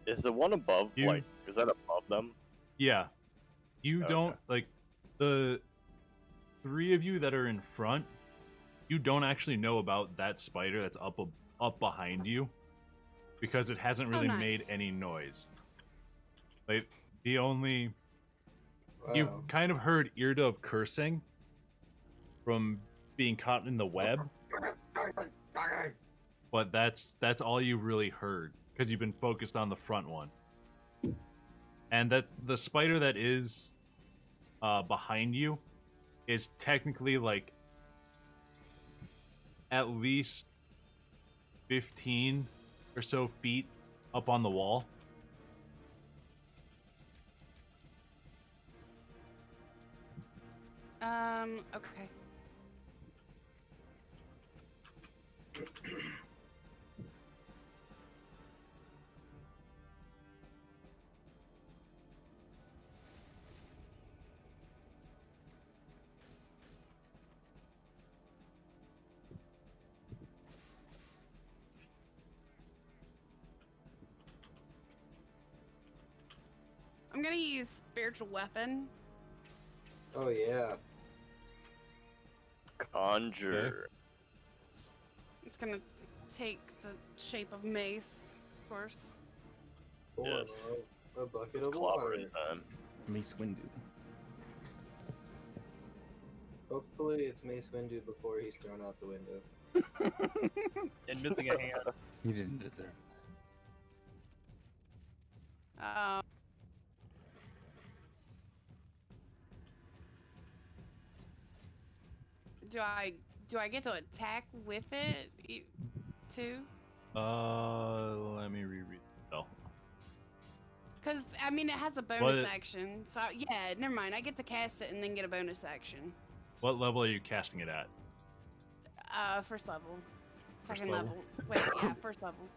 Is the one above, You- like, is that above them? Yeah. You Okay. don't, like, the 3 of you that are in front, you don't actually know about that spider that's up behind you because it hasn't really made nice. any noise. Like the only Wow. you've kind of heard Eardove cursing from being caught in the web, but that's all you really heard because you've been focused on the front one. And that's the spider that is behind you is technically like at least 15 or so feet up on the wall. Okay. I'm gonna use spiritual weapon. Oh yeah. Conjure. It's gonna take the shape of mace, of course. Or Yes. a bucket of Clobber water. time. Mace Windu. Hopefully it's Mace Windu before he's thrown out the window. And missing a hand. You didn't deserve Um, do I get to attack with it too? Let me reread the spell. Cause I mean it has a bonus What- action, so yeah, never mind. I get to cast it and then get a bonus action. What level are you casting it at? First level, second level? level. Wait, yeah, first level.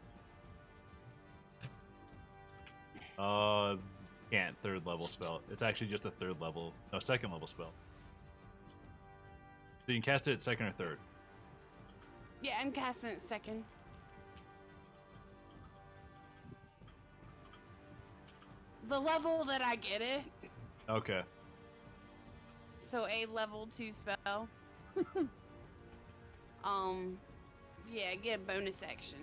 Can't third level spell. It's actually just a second level spell. So you can cast it at second or third. Yeah, I'm casting it second. The level that I get it, Okay. so a level 2 spell. Yeah, get a bonus action.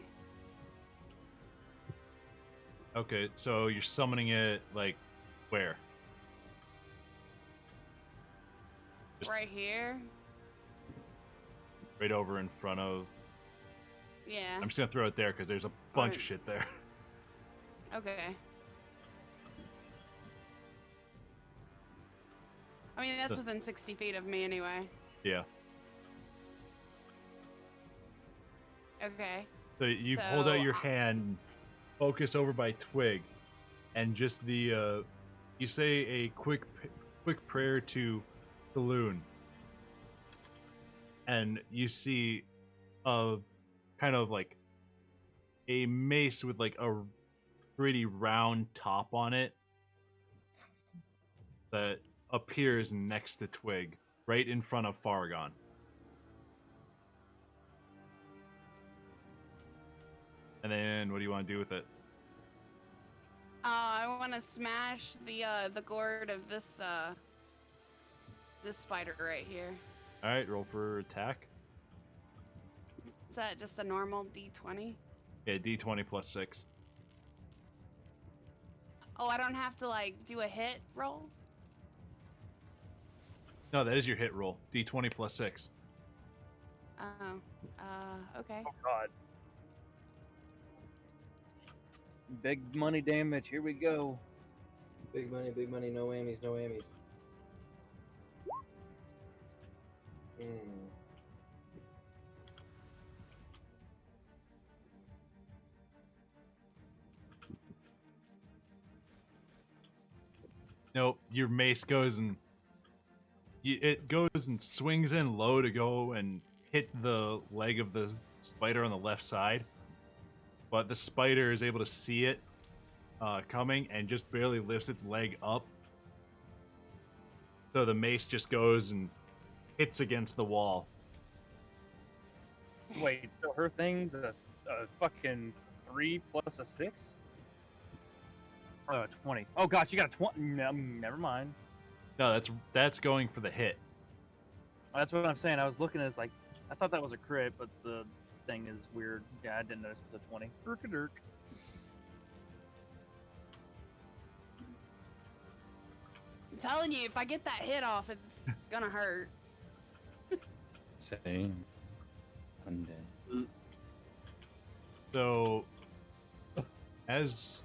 Okay, so you're summoning it like where? Just- Right here. Right over in front of. Yeah. I'm just gonna throw it there because there's a bunch of Alright. shit there. Okay. I mean, that's So- within 60 feet of me anyway. Yeah. Okay. So you hold out your So, hand, focus over by Twig, and just the you say a quick prayer to the loon, and you see a kind of like a mace with like a pretty round top on it that appears next to Twig, right in front of Fargon. And then, what do you want to do with it? I want to smash the gourd of this spider right here. All right, roll for attack. Is that just a normal D20? Yeah, D20 plus 6. Oh, I don't have to like do a hit roll? No, that is your hit roll. D20 plus 6. Oh, okay. Oh god. Big money damage. Here we go. Big money, no whammies, no whammies. Nope, your mace goes and it goes and swings in low to go and hit the leg of the spider on the left side, but the spider is able to see it coming and just barely lifts its leg up. So the mace just goes and hits against the wall. Wait, so her thing's a fucking 3 plus a 6? 20. Oh gosh, you got a 20. No, never mind. No, that's going for the hit. That's what I'm saying. I was looking at it, it's like, I thought that was a crit, but the thing is weird. Yeah, I didn't notice it was a 20. Dirk. I'm telling you, if I get that hit off, it's gonna hurt. Same. Undead. So, as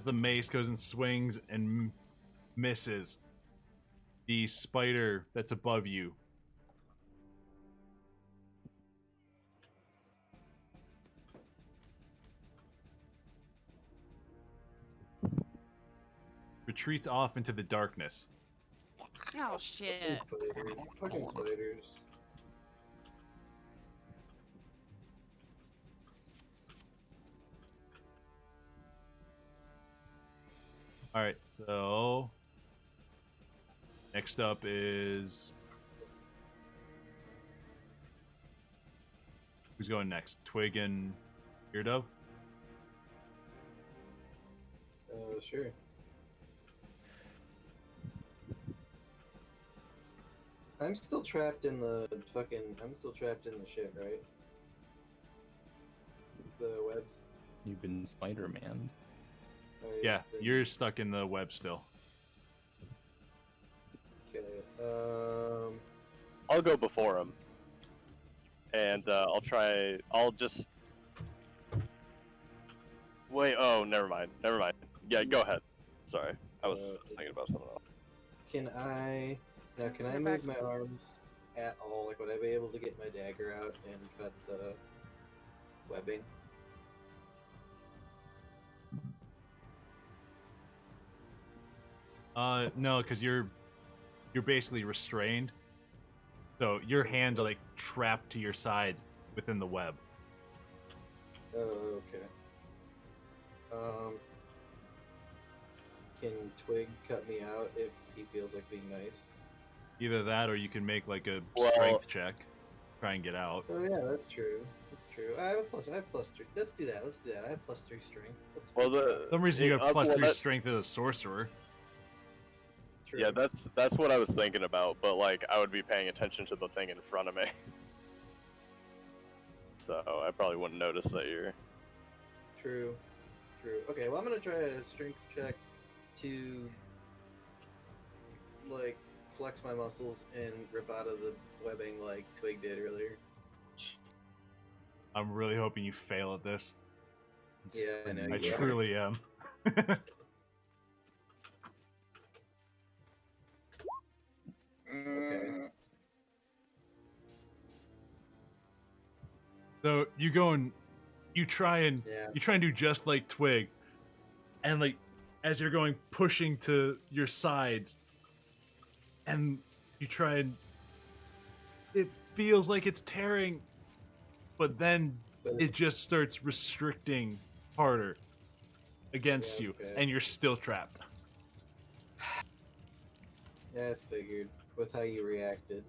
the mace goes and swings and misses, the spider that's above you retreats off into the darkness. Oh shit. Spiders. Fucking spiders. All right, so next up is who's going next? Twig and Eardove? Sure. I'm still trapped in the ship, right? The webs. You've been Spider-Man. Yeah, you're stuck in the web still. Okay. I'll go before him, and I'll just wait. Oh, never mind. Yeah, go ahead. Sorry, I was thinking about something else. Can I move my arms at all? Like, would I be able to get my dagger out and cut the webbing? No, because you're basically restrained. So your hands are like trapped to your sides within the web. Oh, okay. Can Twig cut me out if he feels like being nice? Either that, or you can make like a Well- strength check, try and get out. Oh yeah, that's true. I have +3. Let's do that. I have +3 strength. Well, For some reason you have plus well, 3 that- strength as a sorcerer. True. Yeah, that's what I was thinking about, but like I would be paying attention to the thing in front of me. So I probably wouldn't notice that you're True. Okay, well I'm gonna try a strength check to like flex my muscles and rip out of the webbing like Twig did earlier. I'm really hoping you fail at this. Yeah, I know. I you are. truly am. Okay. So you go and you try and Yeah. do just like Twig, and like as you're going pushing to your sides, and you try and it feels like it's tearing, but then But it just starts restricting harder against Yeah, you, okay. and you're still trapped. Yeah, I figured with how you reacted.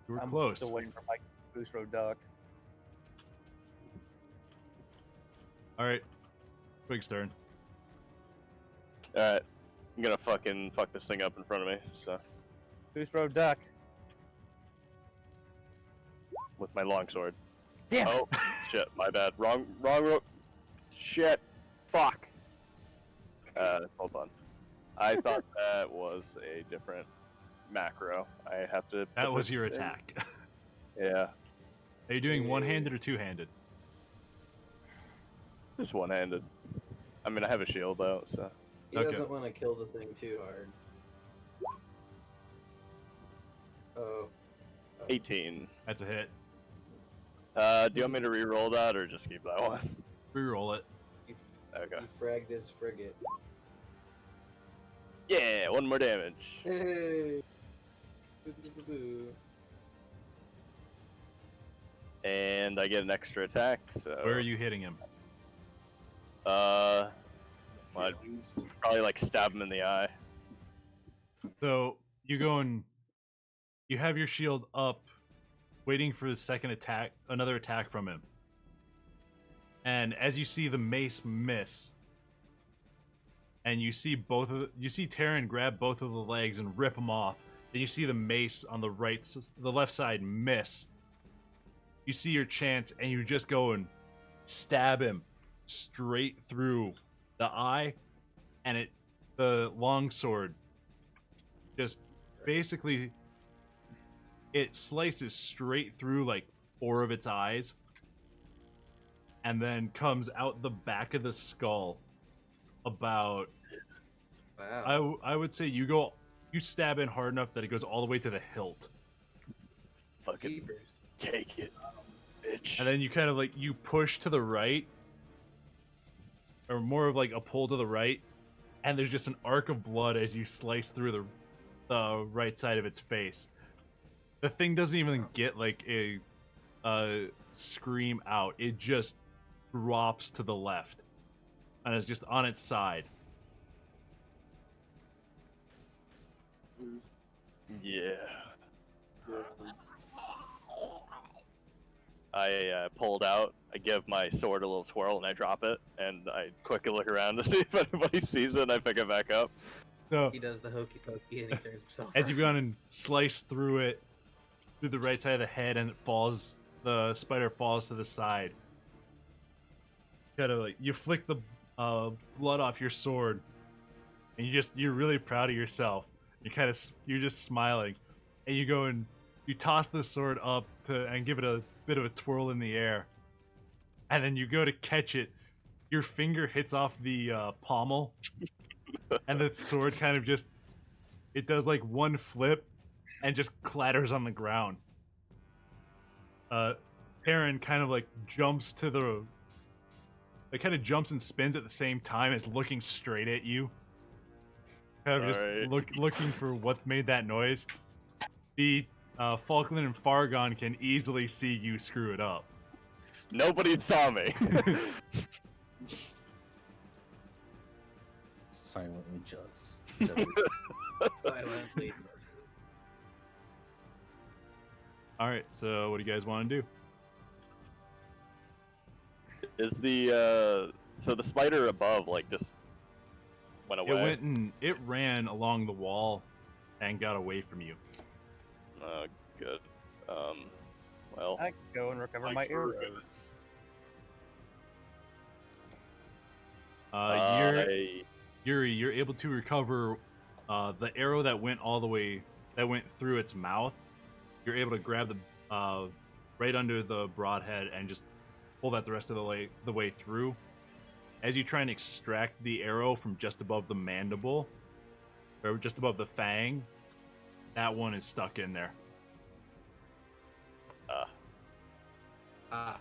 You were I'm close. still waiting for my Boostro duck. All right, Twig's turn. alright. I'm gonna fucking fuck this thing up in front of me, so Boostro duck. with my longsword. Damn. Oh shit, my bad. Wrong shit. Fuck. Hold on. I thought that was a different macro. I have to That put was this your in. attack. Yeah. Are you doing one-handed or two-handed? Just one-handed. I mean, I have a shield though, so. He Okay. doesn't want to kill the thing too hard. Oh. 18. That's a hit. Do you want me to re-roll that or just keep that one? Reroll it. Okay. You fragged his frigate. Yeah, one more damage. Hey! Boo-boo-boo-boo. And I get an extra attack, so. Where are you hitting him? Well, Feelings. probably like stab him in the eye. So you go and you have your shield up, waiting for the second attack, another attack from him. And as you see the mace miss, and you see Taryn grab both of the legs and rip them off, Then you see the mace on the the left side miss. You see your chance, and you just go and stab him straight through the eye, and the longsword just basically it slices straight through like 4 of its eyes, and then comes out the back of the skull. About, Wow. I would say you stab in hard enough that it goes all the way to the hilt, Fucking Keepers. take it, bitch. and then you kind of like you push to the right, or more of like a pull to the right, and there's just an arc of blood as you slice through the right side of its face. The thing doesn't even get like a scream out. It just drops to the left, and it's just on its side. Yeah. I pulled out. I give my sword a little twirl and I drop it, and I quickly look around to see if anybody sees it, and I pick it back up. So He does the hokey pokey and he turns himself. as you've gone and sliced through it, through the right side of the head, and the spider falls to the side. Kind of like you flick the blood off your sword, and you're really proud of yourself. You're just smiling, and you go and you toss the sword up and give it a bit of a twirl in the air, and then you go to catch it. Your finger hits off the pommel, and the sword kind of just it does like one flip and just clatters on the ground. Perrin kind of like jumps and spins at the same time as looking straight at you. Kind of Sorry. just looking for what made that noise. The Falkland and Fargon can easily see you screw it up. Nobody saw me. Silently just. Silently. All right, so what do you guys want to do? Is the so the spider above like just went away? It ran along the wall and got away from you. Oh, good. Well, I can go and recover Like my for- arrow. Yuri, you're able to recover the arrow that went through its mouth. You're able to grab the right under the broadhead and just pull that the rest of the way through. As you try and extract the arrow from just above the mandible, or just above the fang, that one is stuck in there. Ah.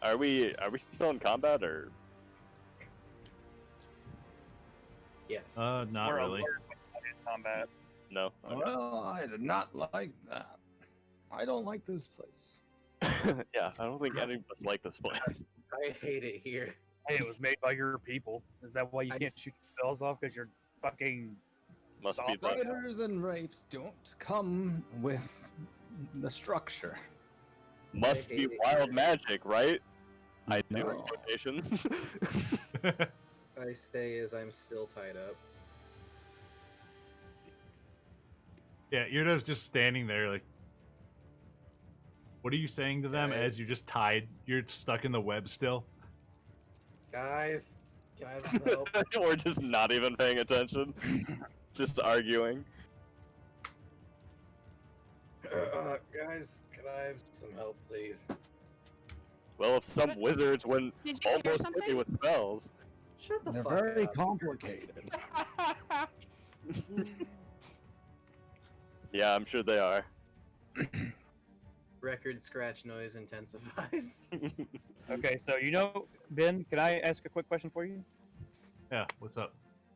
are we still in combat or? Yes. Not We're really. alert in combat. No. Okay. Well, I did not like that. I don't like this place. Yeah, I don't think any of us like this place. I hate it here. Hey, it was made by your people. Is that why you I- can't shoot your spells off? Because you're fucking Must be soft the- right now? Spiders and wraiths don't come with the structure. Must I be hate it wild here. magic, right? I do in No. quotations. I say as I'm still tied up. Yeah, you're just standing there like. What are you saying to them as you're just tied? You're stuck in the web still. Guys, can I have some help? We're just not even paying attention. Just arguing. Guys, can I have some help, please? Well, if some wizards wouldn't Did you hear almost hit me something? with spells. Shut the They're fuck very up. complicated. Yeah, I'm sure they are. Record scratch noise intensifies. Okay, so Ben, can I ask a quick question for you? Yeah, what's up?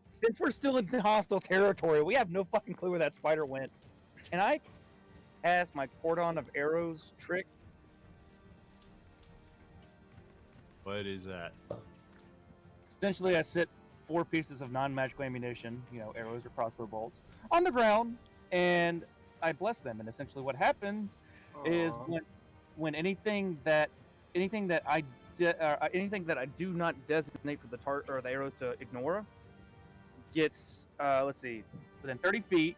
Since we're still in the hostile territory, we have no fucking clue where that spider went. Can I cast my cordon of arrows trick? What is that? Essentially, I sit 4 pieces of non-magical ammunition, arrows or crossbow bolts, on the ground, and I bless them. And essentially, what happens is Aw. when anything that I do not designate for the arrows to ignore gets within 30 feet,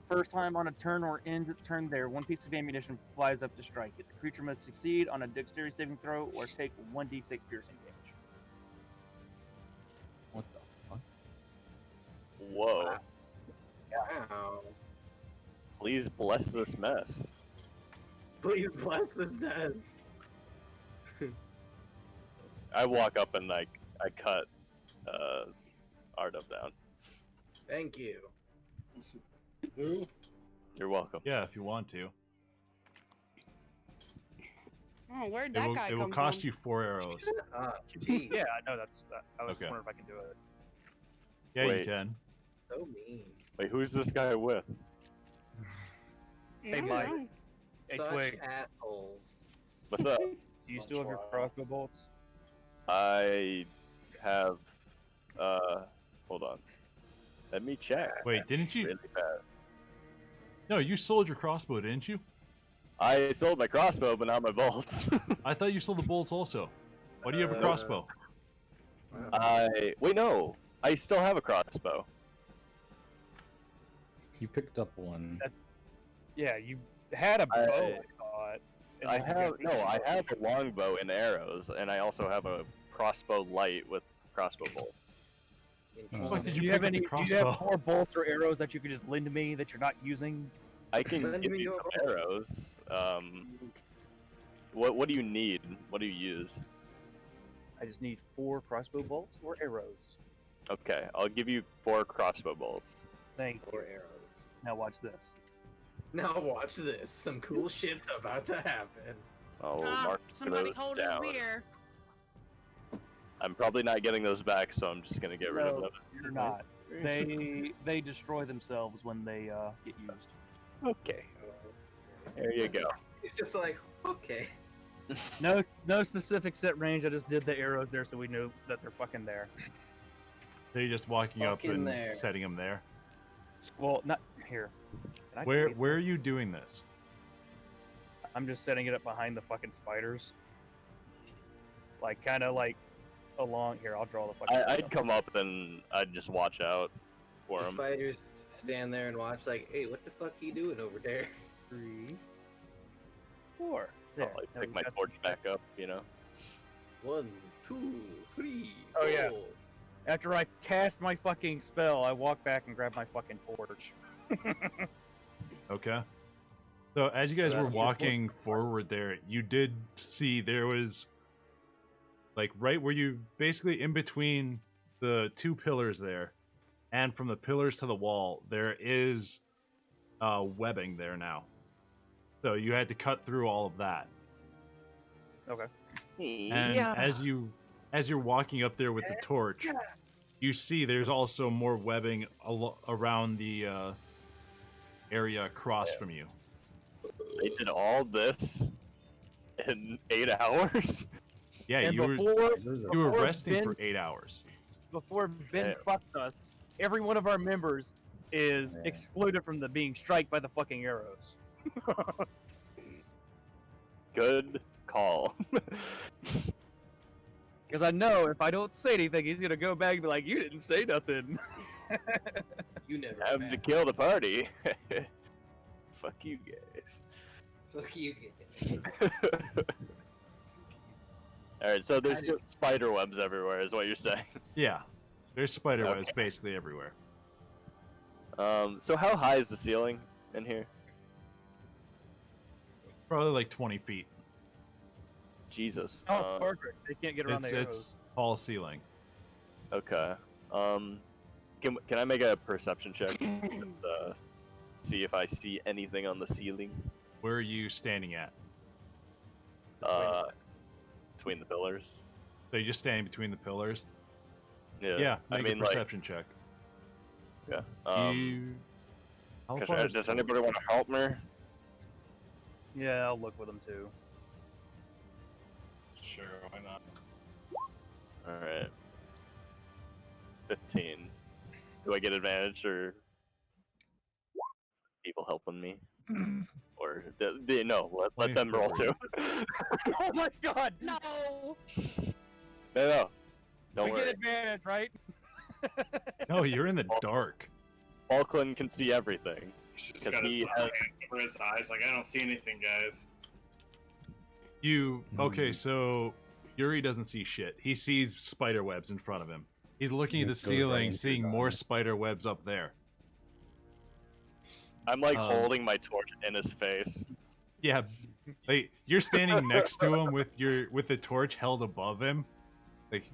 First time on a turn or ends its turn there, one piece of ammunition flies up to strike it. The creature must succeed on a dexterity saving throw or take 1d6 piercing damage. What the fuck? Whoa. Wow. Please bless this mess. Please bless this desk. I walk up and I cut Ardov down. Thank you. You're welcome. Yeah, if you want to. Oh, where'd that guy It come will cost from? you 4 arrows. Geez. Yeah, I know that's that. I was Okay. just wondering if I can do it. Yeah, you Wait. can. So mean. Wait, who's this guy with? I Hey, don't Mike. know. Hey, Such Twig, assholes. What's up? do you still have your crossbow bolts? I have hold on. Let me check. Wait, didn't you? Really bad. No, you sold your crossbow, didn't you? I sold my crossbow, but not my bolts. I thought you sold the bolts also. Why do you have a crossbow? Wait, no. I still have a crossbow. You picked up one. Yeah, you had a bow. I thought. and I then you have got- I have a longbow and arrows, and I also have a crossbow light with crossbow bolts. The fuck did Do you you pick have up the any? Do you crossbow? have more bolts or arrows that you could just lend to me that you're not using? I can Lend give me you your some arrows. What do you need? What do you use? I just need 4 crossbow bolts or arrows. Okay, I'll give you 4 crossbow bolts. Thank you. 4 arrows. Now watch this. Now watch this. Some cool shit's about to happen. I'll Ah, mark somebody those hold down. his beer. I'm probably not getting those back, so I'm just gonna get rid of No, them. you're not. They destroy themselves when they get used. Okay, there you go. It's just like, okay. No specific set range. I just did the arrows there so we knew that they're fucking there. So you're just walking up Fucking and there. setting them there. Well, not here. Can I Where delete are you this? doing this? I'm just setting it up behind the fucking spiders. Like kind of like along here. I'll draw the fucking. I'd come up and I'd just watch out for The them. spiders stand there and watch like, hey, what the fuck he doing over there? 3, 4. I'll There. like Now pick we my got- torch back up, you know. 1, 2, 3. Oh, yeah. 4. After I cast my fucking spell, I walk back and grab my fucking torch. Okay. So as you guys So were that's your walking forward there, you did see there was like right where you basically in between the 2 pillars there, and from the pillars to the wall, there is webbing there now. So you had to cut through all of that. Okay. And as you're walking up there with the torch, you see there's also more webbing around the area across from you. They did all this in 8 hours. Yeah, And you were before resting Ben- for 8 hours. before Ben Yeah. fucks us, every one of our members is Yeah. excluded from the being striked by the fucking arrows. Good call. Because I know if I don't say anything, he's gonna go back and be like, "You didn't say nothing." You never Time to met. kill the party. Fuck you guys. Fuck you. Alright, so there's I did- just spider webs everywhere, is what you're saying. Yeah, there's spider webs Okay. basically everywhere. So how high is the ceiling in here? Probably like 20 feet. Jesus. Oh, perfect. They can't get around the arrows. It's tall ceiling. Okay. Can I make a perception check? Just, see if I see anything on the ceiling. Where are you standing at? Between the pillars. So you're just standing between the pillars? Yeah. Yeah, I make mean, a perception check. yeah. How far is Does it? anybody want to help me? Yeah, I'll look with them too. Sure, why not? All right. 15. Do I get advantage or people helping me? Or no? Let them roll too. Oh my god! No. No. Don't we worry. get advantage, right? No, you're in the dark. Falkland can see everything. He's just 'Cause got his he hands over his eyes, like I don't see anything, guys. Okay, so Yuri doesn't see shit. He sees spider webs in front of him. He's looking at the It goes right ceiling, into seeing his more eyes. spider webs up there. I'm like Um, holding my torch in his face. Yeah, like you're standing next to him with the torch held above him, like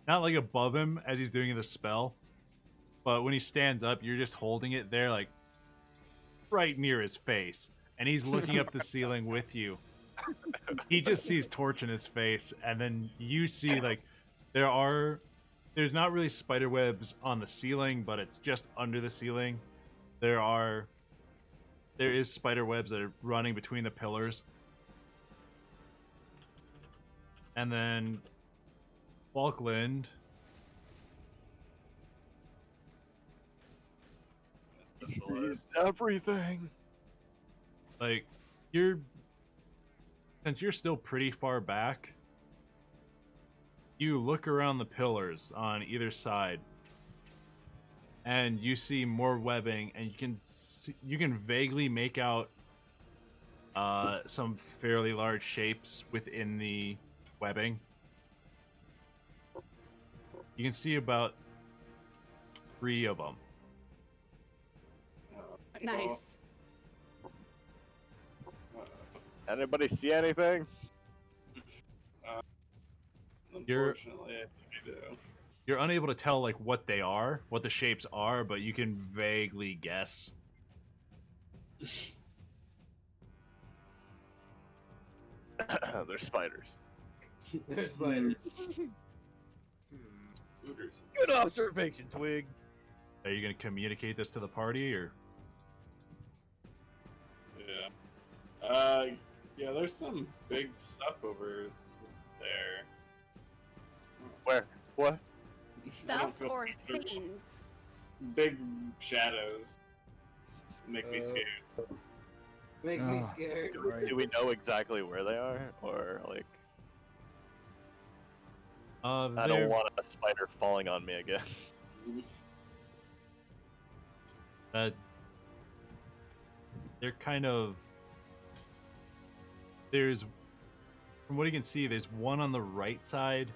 not like above him as he's doing the spell, but when he stands up, you're just holding it there, like right near his face, and he's looking up the ceiling with you. He just sees torch in his face, and then you see like there's not really spider webs on the ceiling, but it's just under the ceiling. There is spider webs that are running between the pillars. And then Falkland, Sees everything. like since you're still pretty far back, you look around the pillars on either side and you see more webbing, and you can vaguely make out some fairly large shapes within the webbing. You can see about 3 of them. Nice. Anybody see anything? Unfortunately, I think I do. You're unable to tell like what they are, what the shapes are, but you can vaguely guess. They're spiders. There's spiders. Hooters. Good observation, Twig. Are you going to communicate this to the party, or? Yeah. Yeah, there's some big stuff over there. Where? What? Stuff or Big- things? Big shadows. Make me scared. Make me Oh. scared. Do we know exactly where they are, or like? I They're- don't want a spider falling on me again. They're kind of. There's, from what you can see, there's one on the right side,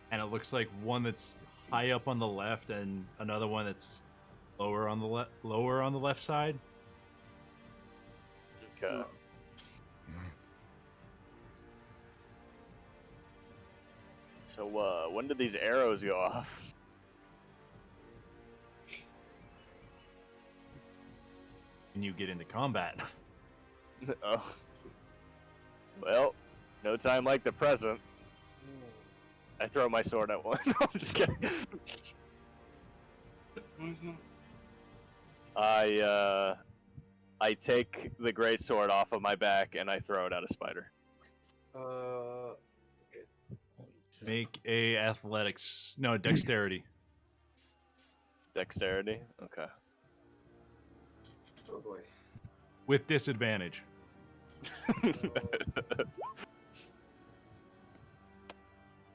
and it looks like one that's high up on the left, and another one that's lower on the left side. Okay. So, when did these arrows go off? And you get into combat. Oh. Well, no time like the present. I throw my sword at one. No, I'm just kidding. I take the great sword off of my back and I throw it at a spider. Make a dexterity Dexterity? Okay. Oh boy. with disadvantage.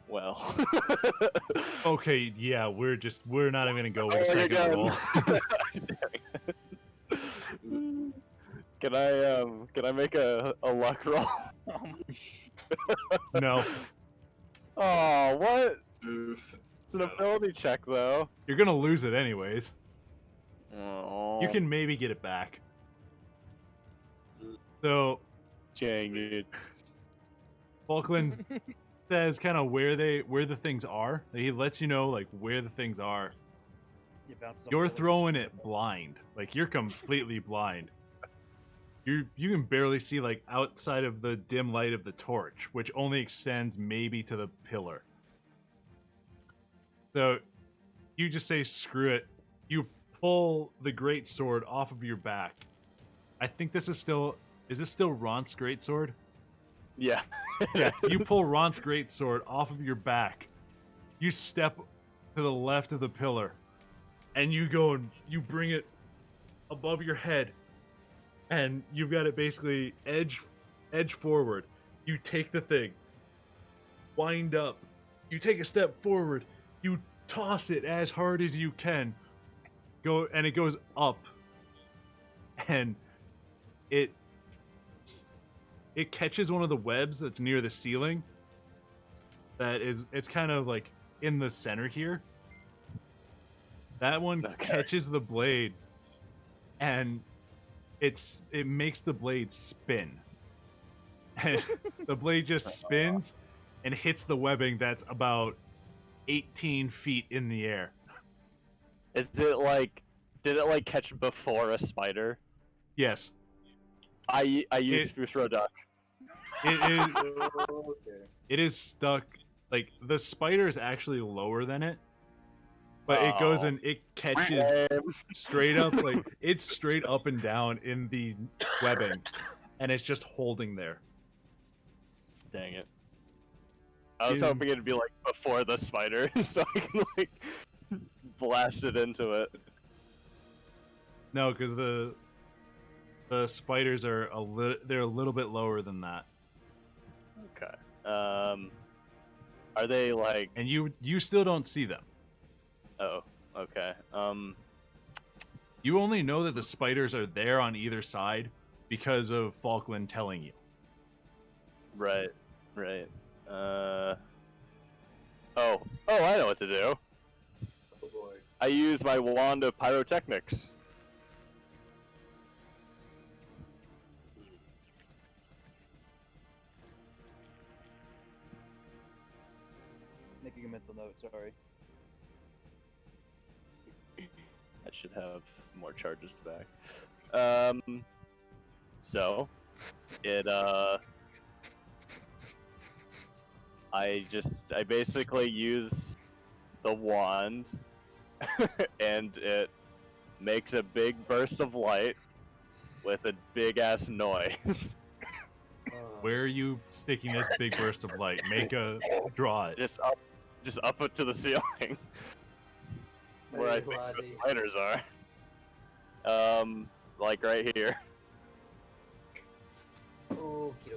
Well. Okay, yeah, we're not even gonna go with a second again. roll. Can I make a luck roll? No, Oh, what? Oof. It's an ability check though. you're gonna lose it anyways. Oh, You can maybe get it back. So dang it. Falkland says kind of where the things are. He lets you know like where the things are. You bounce them You're forward. throwing it blind. Like you're completely blind. You can barely see like outside of the dim light of the torch, which only extends maybe to the pillar. So you just say screw it. You pull the great sword off of your back. I think this is still Ron's great sword? Yeah. Yeah, you pull Ron's great sword off of your back. You step to the left of the pillar, and you go and you bring it above your head, and you've got it basically edge forward. You take the thing, wind up, you take a step forward, you toss it as hard as you can, it goes up, and it catches one of the webs that's near the ceiling. It's kind of like in the center here. That one catches the blade, and it makes the blade spin. And the blade just spins and hits the webbing that's about 18 feet in the air. Is it like? Did it like catch before a spider? Yes. I use Spruce Row Duck. It is stuck. Like the spider is actually lower than it, but it goes and it catches straight up. Like it's straight up and down in the webbing, and it's just holding there. Dang it! I was hoping it'd be like before the spider, so I can like blast it into it. No, because the spiders are they're a little bit lower than that. Okay. Are they like? And you still don't see them. Oh, okay. You only know that the spiders are there on either side because of Falkland telling you. Right. Oh, I know what to do. Oh boy. I use my wand of pyrotechnics. Making a mental note, sorry. I should have more charges back. So it I basically use the wand and it makes a big burst of light with a big ass noise. Where are you sticking this big burst of light? Draw it. Just up it to the ceiling. Where I think the spiders are. Like right here. Okay.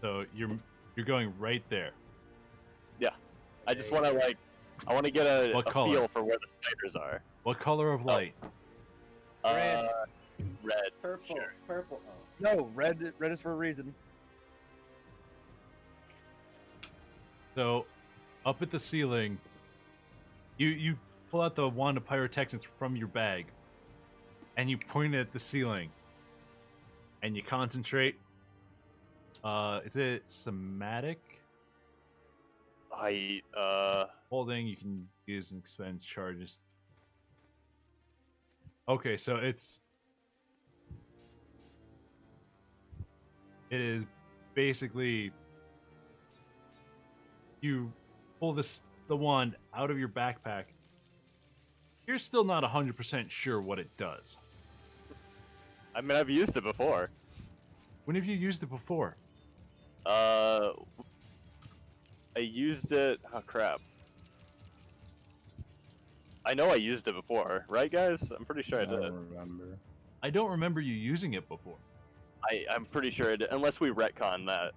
So you're going right there. Yeah. I just want to I want to get a feel for where the spiders are. What color of light? Red. Red. Purple. Sure. Purple. Oh. No, red is for a reason. So, up at the ceiling, you pull out the wand of pyrotechnics from your bag, and you point it at the ceiling, and you concentrate. Is it somatic? Holding, you can use and expend charges. Okay, so it is basically you pull the wand out of your backpack. You're still not 100% sure what it does. I mean, I've used it before. When have you used it before? I used it. Oh crap! I know I used it before, right, guys? I'm pretty sure I did. I don't remember. I don't remember you using it before. I'm pretty sure I did, unless we retcon that.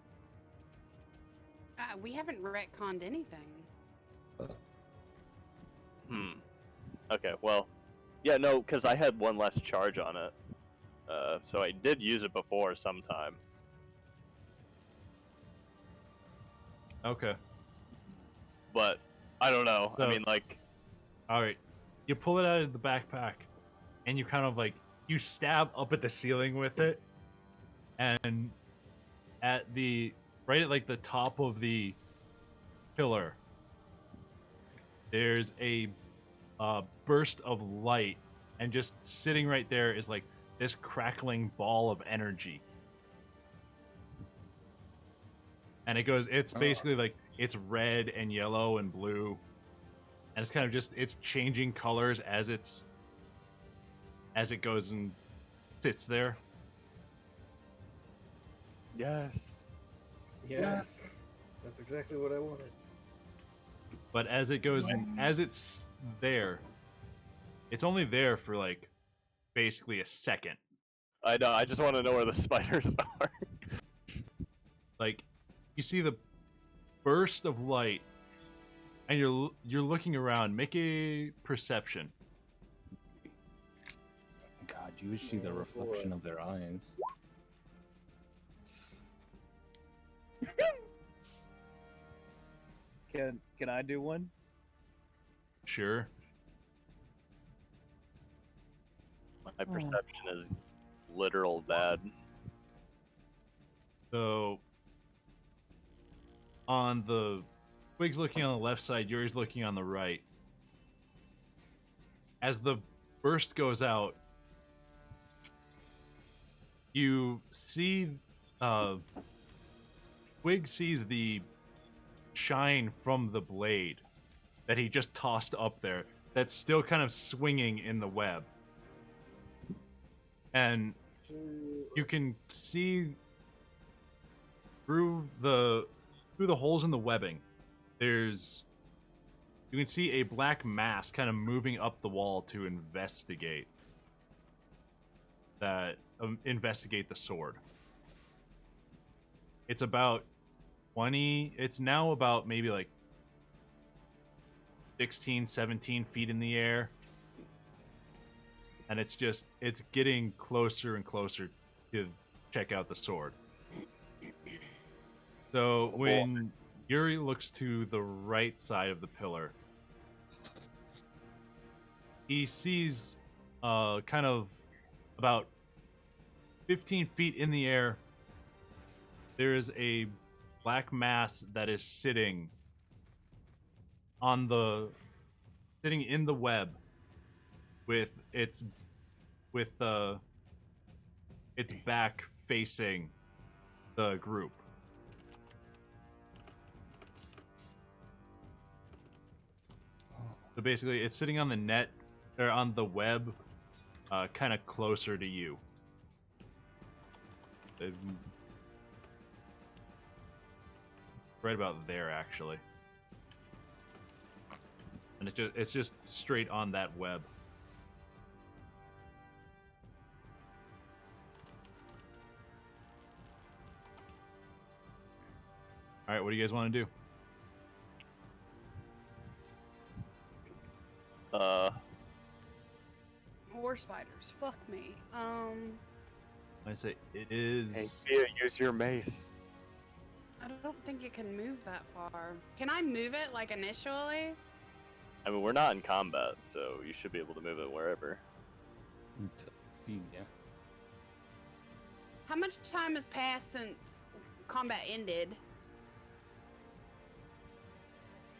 We haven't retconned anything. Okay, well, yeah, no, because I had one less charge on it. So I did use it before sometime. Okay. But I don't know. So, I mean, like, all right, you pull it out of the backpack, and you kind of you stab up at the ceiling with it, and right at the top of the pillar, there's a burst of light, and just sitting right there is this crackling ball of energy. And it's basically it's red and yellow and blue. And it's kind of it's changing colors as it goes and sits there. yes. Yes. That's exactly what I wanted. But as it goes as it's there, it's only there for basically a second. I know. I just want to know where the spiders are. You see the burst of light, and you're looking around. Make a perception. God, you would see the reflection of their eyes. Can I do one? Sure. My perception is literal bad. So on the Twig's looking on the left side, Yuri's looking on the right. As the burst goes out, you see Twig sees the shine from the blade that he just tossed up there that's still kind of swinging in the web. And you can see through the holes in the webbing, you can see a black mass kind of moving up the wall to investigate the sword. It's about 20, it's now about maybe like 16, 17 feet in the air. And it's getting closer and closer to check out the sword. So when Yuri looks to the right side of the pillar, he sees kind of about 15 feet in the air, there is a black mass that is sitting in the web with its back facing the group. So basically, it's sitting on the net or on the web, kind of closer to you. Right about there, actually, and it's just straight on that web. All right, what do you guys want to do? More spiders. Fuck me. I say it is. Hey, Fia, use your mace. I don't think it can move that far. Can I move it like initially? I mean, we're not in combat, so you should be able to move it wherever. It's easy, yeah. How much time has passed since combat ended?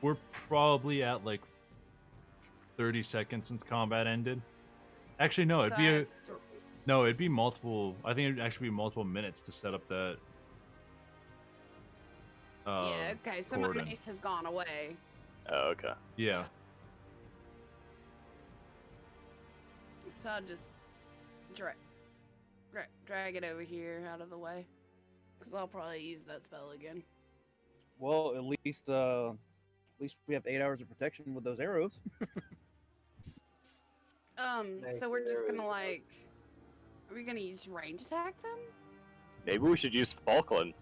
We're probably at like 30 seconds since combat ended. Actually, no, it'd be multiple. I think it'd actually be multiple minutes to set up that. Yeah, okay, so my cordon. mace has gone away. Oh, okay. Yeah. So I'll just drag it over here out of the way. Because I'll probably use that spell again. Well, at least we have 8 hours of protection with those arrows. So we're just gonna like... Are we gonna use range attack them? Maybe we should use Falkland.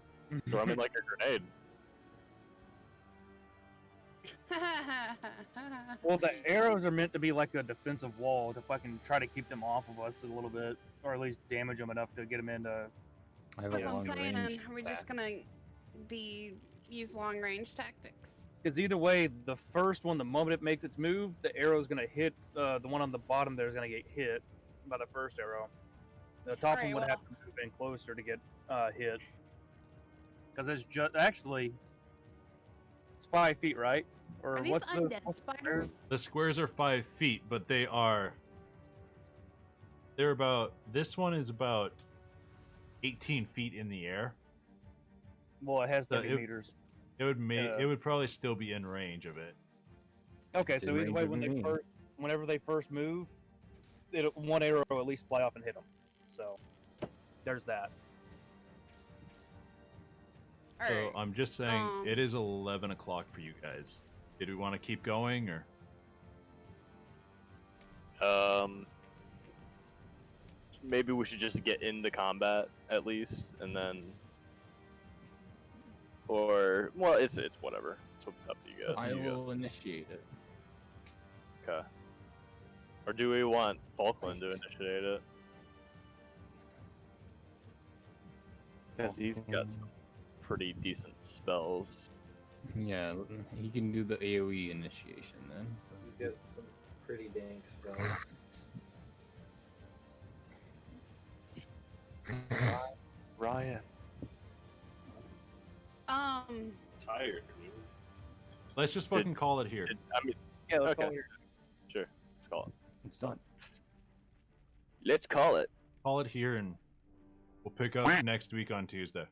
Throw him in like a grenade. Well, the arrows are meant to be like a defensive wall to fucking try to keep them off of us a little bit, or at least damage them enough to get them into. I have That's a what I'm long saying. range. Are we just gonna use long range tactics? Because either way, the first one, the moment it makes its move, the arrow's gonna hit the one on the bottom. There is gonna get hit by the first arrow. The top one Alright, would well- have to move in closer to get hit. Because it's just actually it's 5 feet, right? Or Are these what's undead what's spiders? The squares are 5 feet, but they're about. This one is about 18 feet in the air. Well, it has 30 it- meters. It would Yeah. It would probably still be in range of it. Okay, It's so in either range way, of when me. whenever they first move, one arrow will at least fly off and hit them. So there's that. So Alright. I'm just saying, it is 11 o'clock for you guys. Did we want to keep going, or? Maybe we should just get into combat at least, and then, or well, it's whatever. It's up to you guys. I will initiate it. Okay. Or do we want Falkland to initiate it? Because he's got some pretty decent spells. Yeah, he can do the AoE initiation then. He's got some pretty dank spells. Ryan. Tired, dude. Let's just fucking call it here. I mean, Yeah, let's okay. go here. Sure. Let's call it. It's done. Let's call it. Call it here, and we'll pick up next week on Tuesday.